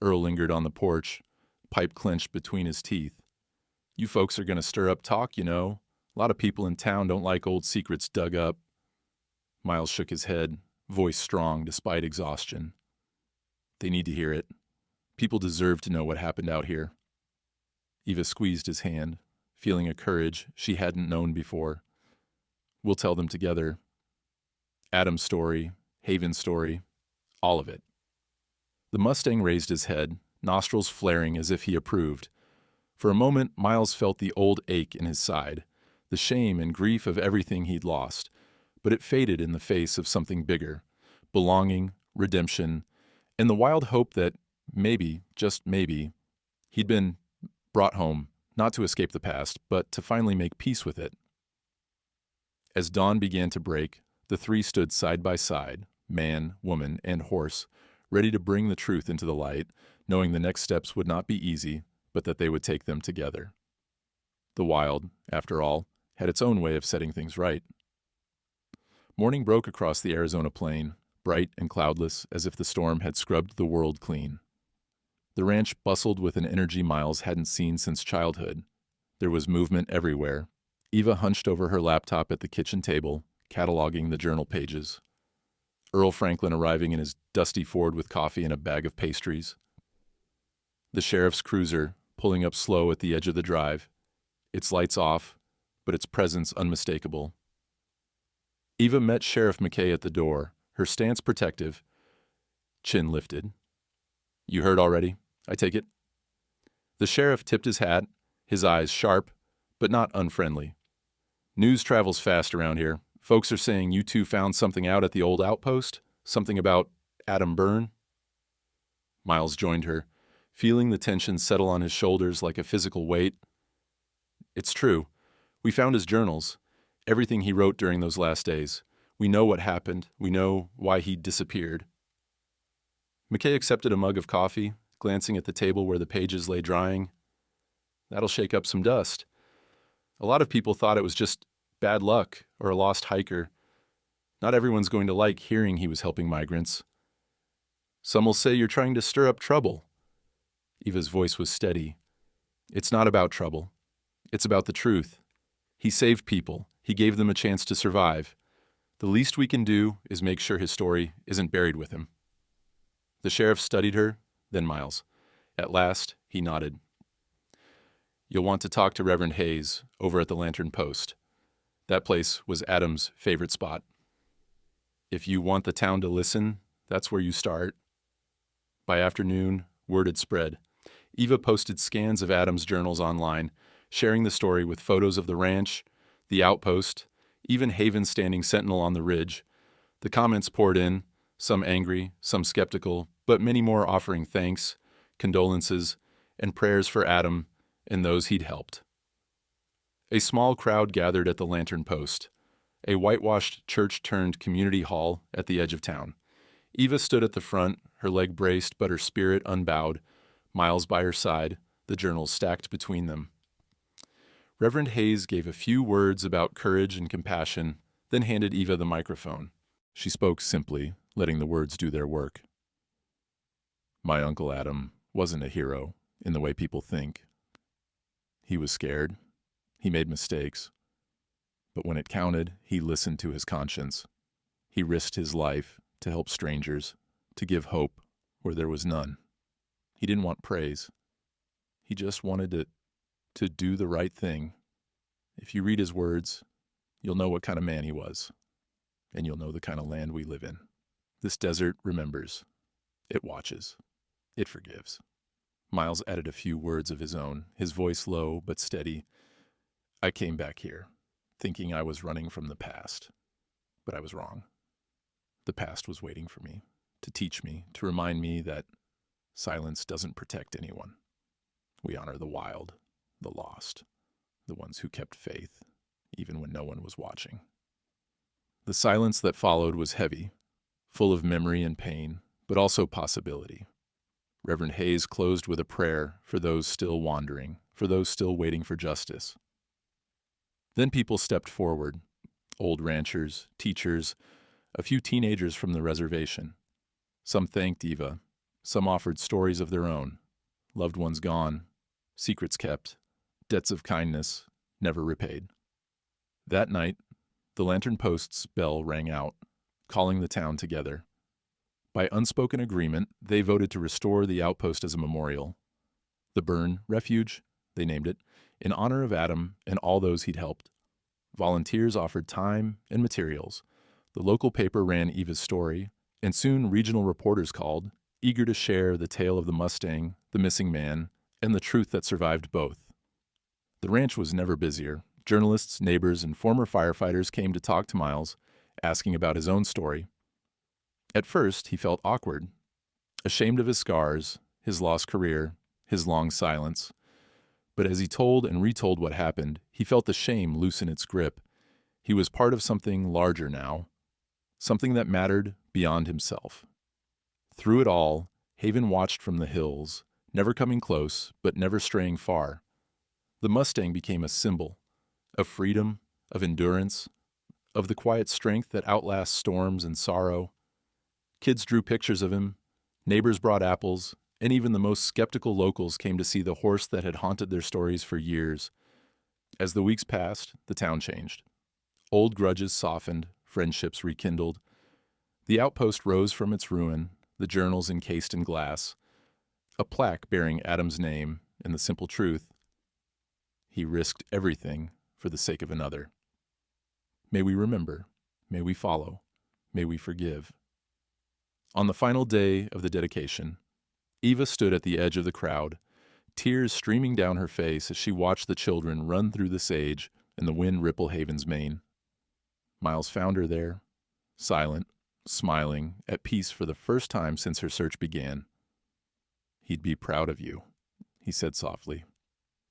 Earl lingered on the porch, pipe clenched between his teeth. "You folks are going to stir up talk, you know. A lot of people in town don't like old secrets dug up." Miles shook his head, voice strong despite exhaustion. "They need to hear it. People deserve to know what happened out here." Eva squeezed his hand, feeling a courage she hadn't known before. "We'll tell them together. Adam's story, Haven's story, all of it." The Mustang raised his head, nostrils flaring as if he approved. For a moment, Miles felt the old ache in his side, the shame and grief of everything he'd lost, but it faded in the face of something bigger, belonging, redemption, and the wild hope that maybe, just maybe, he'd been brought home, not to escape the past, but to finally make peace with it. As dawn began to break, the three stood side by side, man, woman, and horse, ready to bring the truth into the light, knowing the next steps would not be easy, but that they would take them together. The wild, after all, had its own way of setting things right. Morning broke across the Arizona plain, bright and cloudless as if the storm had scrubbed the world clean. The ranch bustled with an energy Miles hadn't seen since childhood. There was movement everywhere. Eva hunched over her laptop at the kitchen table, cataloging the journal pages. Earl Franklin arriving in his dusty Ford with coffee and a bag of pastries. The sheriff's cruiser pulling up slow at the edge of the drive, its lights off, but its presence unmistakable. Eva met Sheriff McKay at the door, her stance protective, chin lifted. "You heard already, I take it?" The sheriff tipped his hat, his eyes sharp, but not unfriendly. "News travels fast around here. Folks are saying you two found something out at the old outpost? Something about Adam Byrne?" Miles joined her, feeling the tension settle on his shoulders like a physical weight. "It's true. We found his journals, everything he wrote during those last days. We know what happened. We know why he disappeared." McKay accepted a mug of coffee, glancing at the table where the pages lay drying. "That'll shake up some dust. A lot of people thought it was just bad luck or a lost hiker. Not everyone's going to like hearing he was helping migrants. Some will say you're trying to stir up trouble." Eva's voice was steady. "It's not about trouble. It's about the truth. He saved people. He gave them a chance to survive. The least we can do is make sure his story isn't buried with him." The sheriff studied her, then Miles. At last, he nodded. "You'll want to talk to Reverend Hayes over at the Lantern Post. That place was Adam's favorite spot. If you want the town to listen, that's where you start." By afternoon, word had spread. Eva posted scans of Adam's journals online, sharing the story with photos of the ranch, the outpost, even Haven standing sentinel on the ridge. The comments poured in, some angry, some skeptical, but many more offering thanks, condolences, and prayers for Adam and those he'd helped. A small crowd gathered at the Lantern Post, a whitewashed church-turned-community hall at the edge of town. Eva stood at the front, her leg braced but her spirit unbowed, Miles by her side, the journals stacked between them. Reverend Hayes gave a few words about courage and compassion, then handed Eva the microphone. She spoke simply, letting the words do their work. "My Uncle Adam wasn't a hero in the way people think. He was scared. He made mistakes. But when it counted, he listened to his conscience. He risked his life to help strangers, to give hope where there was none. He didn't want praise. He just wanted to do the right thing. If you read his words, you'll know what kind of man he was, and you'll know the kind of land we live in." This desert remembers. It watches. It forgives. Miles added a few words of his own, his voice low but steady. I came back here, thinking I was running from the past. But I was wrong. The past was waiting for me, to teach me, to remind me that silence doesn't protect anyone. We honor the wild, the lost, the ones who kept faith, even when no one was watching. The silence that followed was heavy, full of memory and pain, but also possibility. Reverend Hayes closed with a prayer for those still wandering, for those still waiting for justice. Then people stepped forward, old ranchers, teachers, a few teenagers from the reservation. Some thanked Eva, some offered stories of their own, loved ones gone, secrets kept, debts of kindness never repaid. That night, the lantern post's bell rang out, calling the town together. By unspoken agreement, they voted to restore the outpost as a memorial. The Barren Refuge, they named it, in honor of Adam and all those he'd helped. Volunteers offered time and materials. The local paper ran Eva's story, and soon regional reporters called, eager to share the tale of the Mustang, the missing man, and the truth that survived both. The ranch was never busier. Journalists, neighbors, and former firefighters came to talk to Miles, asking about his own story. At first, he felt awkward, ashamed of his scars, his lost career, his long silence. But as he told and retold what happened, he felt the shame loosen its grip. He was part of something larger now, something that mattered beyond himself. Through it all, Haven watched from the hills, never coming close, but never straying far. The Mustang became a symbol of freedom, of endurance, of the quiet strength that outlasts storms and sorrow. Kids drew pictures of him, neighbors brought apples, and even the most skeptical locals came to see the horse that had haunted their stories for years. As the weeks passed, the town changed. Old grudges softened, friendships rekindled. The outpost rose from its ruin, the journals encased in glass. A plaque bearing Adam's name and the simple truth: he risked everything for the sake of another. May we remember, may we follow, may we forgive. On the final day of the dedication, Eva stood at the edge of the crowd, tears streaming down her face as she watched the children run through the sage and the wind ripple Haven's mane. Miles found her there, silent, smiling, at peace for the first time since her search began. He'd be proud of you, he said softly.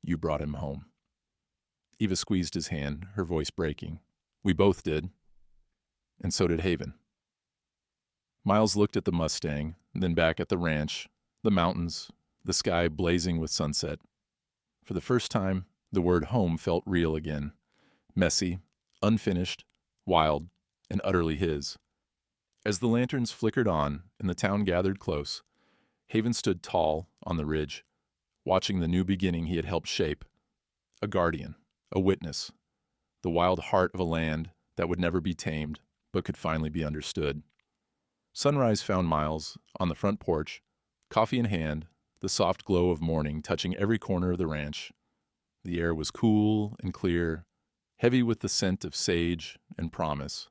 You brought him home. Eva squeezed his hand, her voice breaking. We both did. And so did Haven. Miles looked at the Mustang, then back at the ranch, the mountains, the sky blazing with sunset. For the first time, the word home felt real again. Messy, unfinished, wild, and utterly his. As the lanterns flickered on and the town gathered close, Haven stood tall on the ridge, watching the new beginning he had helped shape. A guardian, a witness, the wild heart of a land that would never be tamed, but could finally be understood. Sunrise found Miles on the front porch, coffee in hand, the soft glow of morning touching every corner of the ranch. The air was cool and clear, heavy with the scent of sage and promise.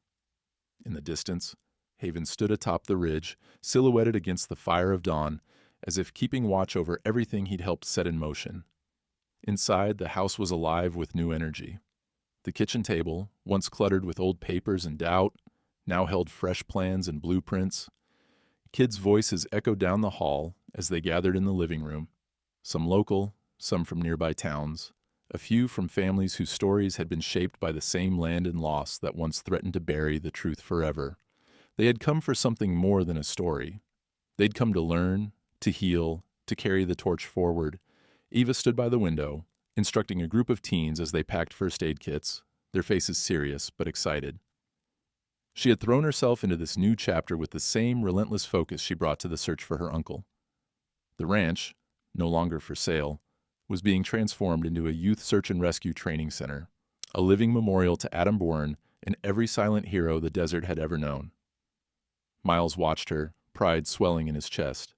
In the distance, Haven stood atop the ridge, silhouetted against the fire of dawn, as if keeping watch over everything he'd helped set in motion. Inside, the house was alive with new energy. The kitchen table, once cluttered with old papers and doubt, now held fresh plans and blueprints. Kids' voices echoed down the hall as they gathered in the living room, some local, some from nearby towns, a few from families whose stories had been shaped by the same land and loss that once threatened to bury the truth forever. They had come for something more than a story. They'd come to learn, to heal, to carry the torch forward. Eva stood by the window, instructing a group of teens as they packed first aid kits, their faces serious but excited. She had thrown herself into this new chapter with the same relentless focus she brought to the search for her uncle. The ranch, no longer for sale, was being transformed into a youth search and rescue training center, a living memorial to Adam Bourne and every silent hero the desert had ever known. Miles watched her, pride swelling in his chest.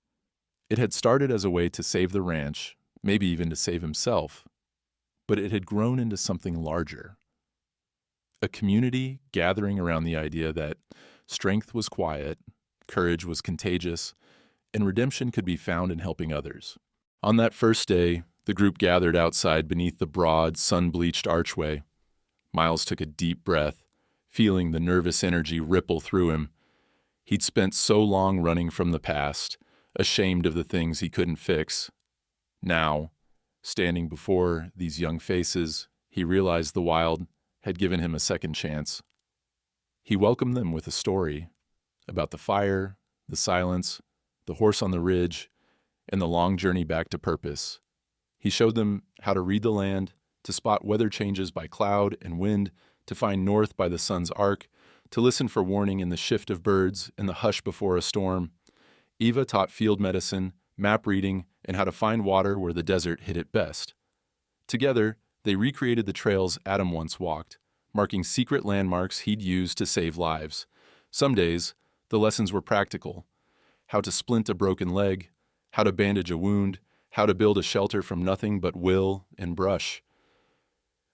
It had started as a way to save the ranch, maybe even to save himself, but it had grown into something larger. A community gathering around the idea that strength was quiet, courage was contagious, and redemption could be found in helping others. On that first day, the group gathered outside beneath the broad, sun-bleached archway. Miles took a deep breath, feeling the nervous energy ripple through him. He'd spent so long running from the past, ashamed of the things he couldn't fix. Now, standing before these young faces, he realized the wild had given him a second chance. He welcomed them with a story about the fire, the silence, the horse on the ridge, and the long journey back to purpose. He showed them how to read the land, to spot weather changes by cloud and wind, to find north by the sun's arc, to listen for warning in the shift of birds and the hush before a storm. Eva taught field medicine, map reading, and how to find water where the desert hid it best. Together, they recreated the trails Adam once walked, marking secret landmarks he'd used to save lives. Some days, the lessons were practical: how to splint a broken leg, how to bandage a wound, how to build a shelter from nothing but will and brush.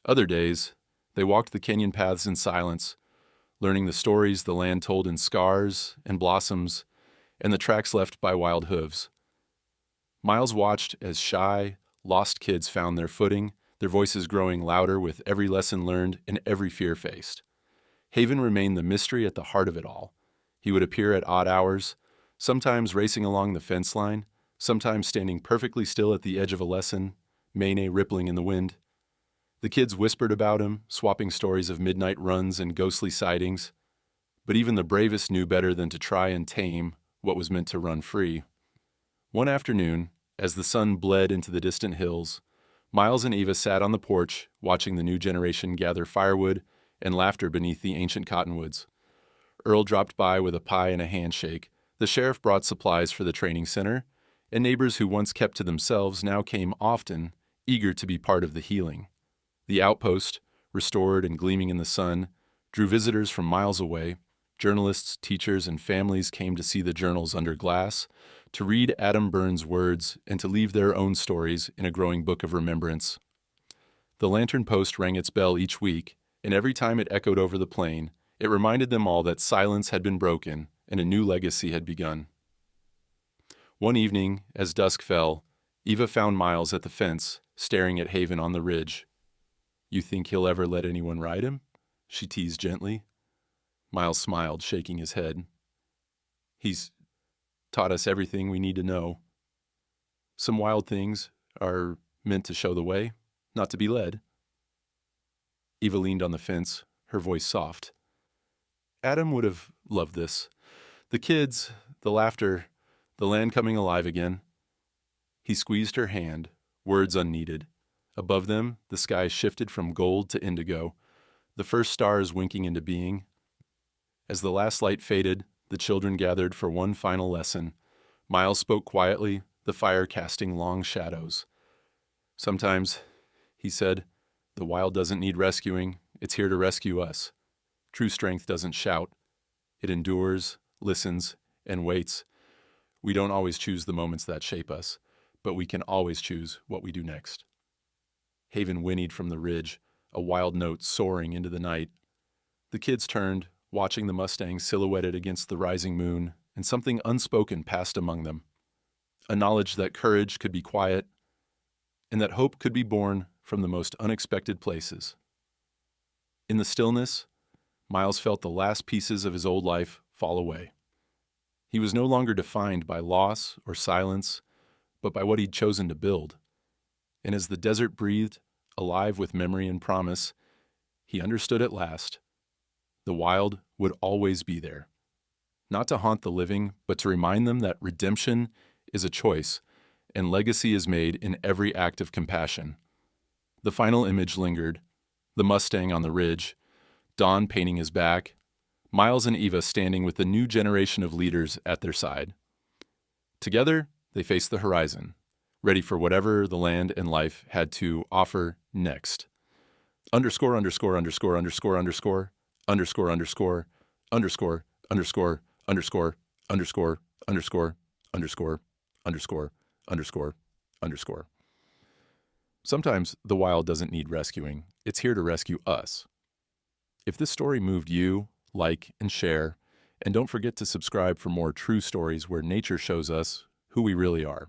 Other days, they walked the canyon paths in silence, learning the stories the land told in scars and blossoms and the tracks left by wild hooves. Miles watched as shy, lost kids found their footing, their voices growing louder with every lesson learned and every fear faced. Haven remained the mystery at the heart of it all. He would appear at odd hours, sometimes racing along the fence line, sometimes standing perfectly still at the edge of a lesson, mane rippling in the wind. The kids whispered about him, swapping stories of midnight runs and ghostly sightings. But even the bravest knew better than to try and tame what was meant to run free. One afternoon, as the sun bled into the distant hills, Miles and Eva sat on the porch, watching the new generation gather firewood and laughter beneath the ancient cottonwoods. Earl dropped by with a pie and a handshake. The sheriff brought supplies for the training center, and neighbors who once kept to themselves now came often, eager to be part of the healing. The outpost, restored and gleaming in the sun, drew visitors from miles away. Journalists, teachers, and families came to see the journals under glass, to read Adam Burns' words, and to leave their own stories in a growing book of remembrance. The lantern post rang its bell each week, and every time it echoed over the plain, it reminded them all that silence had been broken and a new legacy had begun. One evening, as dusk fell, Eva found Miles at the fence, staring at Haven on the ridge. "You think he'll ever let anyone ride him?" she teased gently. Miles smiled, shaking his head. "He's taught us everything we need to know. Some wild things are meant to show the way, not to be led." Eva leaned on the fence, her voice soft. Adam would have loved this. The kids, the laughter, the land coming alive again. He squeezed her hand, words unneeded. Above them, the sky shifted from gold to indigo, the first stars winking into being. As the last light faded, the children gathered for one final lesson. Miles spoke quietly, the fire casting long shadows. "Sometimes," he said, "the wild doesn't need rescuing. It's here to rescue us. True strength doesn't shout. It endures, listens, and waits. We don't always choose the moments that shape us, but we can always choose what we do next." Haven whinnied from the ridge, a wild note soaring into the night. The kids turned, watching the Mustang silhouetted against the rising moon, and something unspoken passed among them. A knowledge that courage could be quiet, and that hope could be born from the most unexpected places. In the stillness, Miles felt the last pieces of his old life fall away. He was no longer defined by loss or silence, but by what he'd chosen to build. And as the desert breathed, alive with memory and promise, he understood at last: the wild would always be there. Not to haunt the living, but to remind them that redemption is a choice, and legacy is made in every act of compassion. The final image lingered: the Mustang on the ridge, Don painting his back, Miles and Eva standing with the new generation of leaders at their side. Together, they faced the horizon, ready for whatever the land and life had to offer next. Underscore, underscore, underscore, underscore, underscore, underscore, underscore, underscore, underscore, underscore, underscore, underscore, underscore, underscore, underscore, underscore. Sometimes the wild doesn't need rescuing. It's here to rescue us. If this story moved you, like and share, And don't forget to subscribe for more true stories where nature shows us who we really are.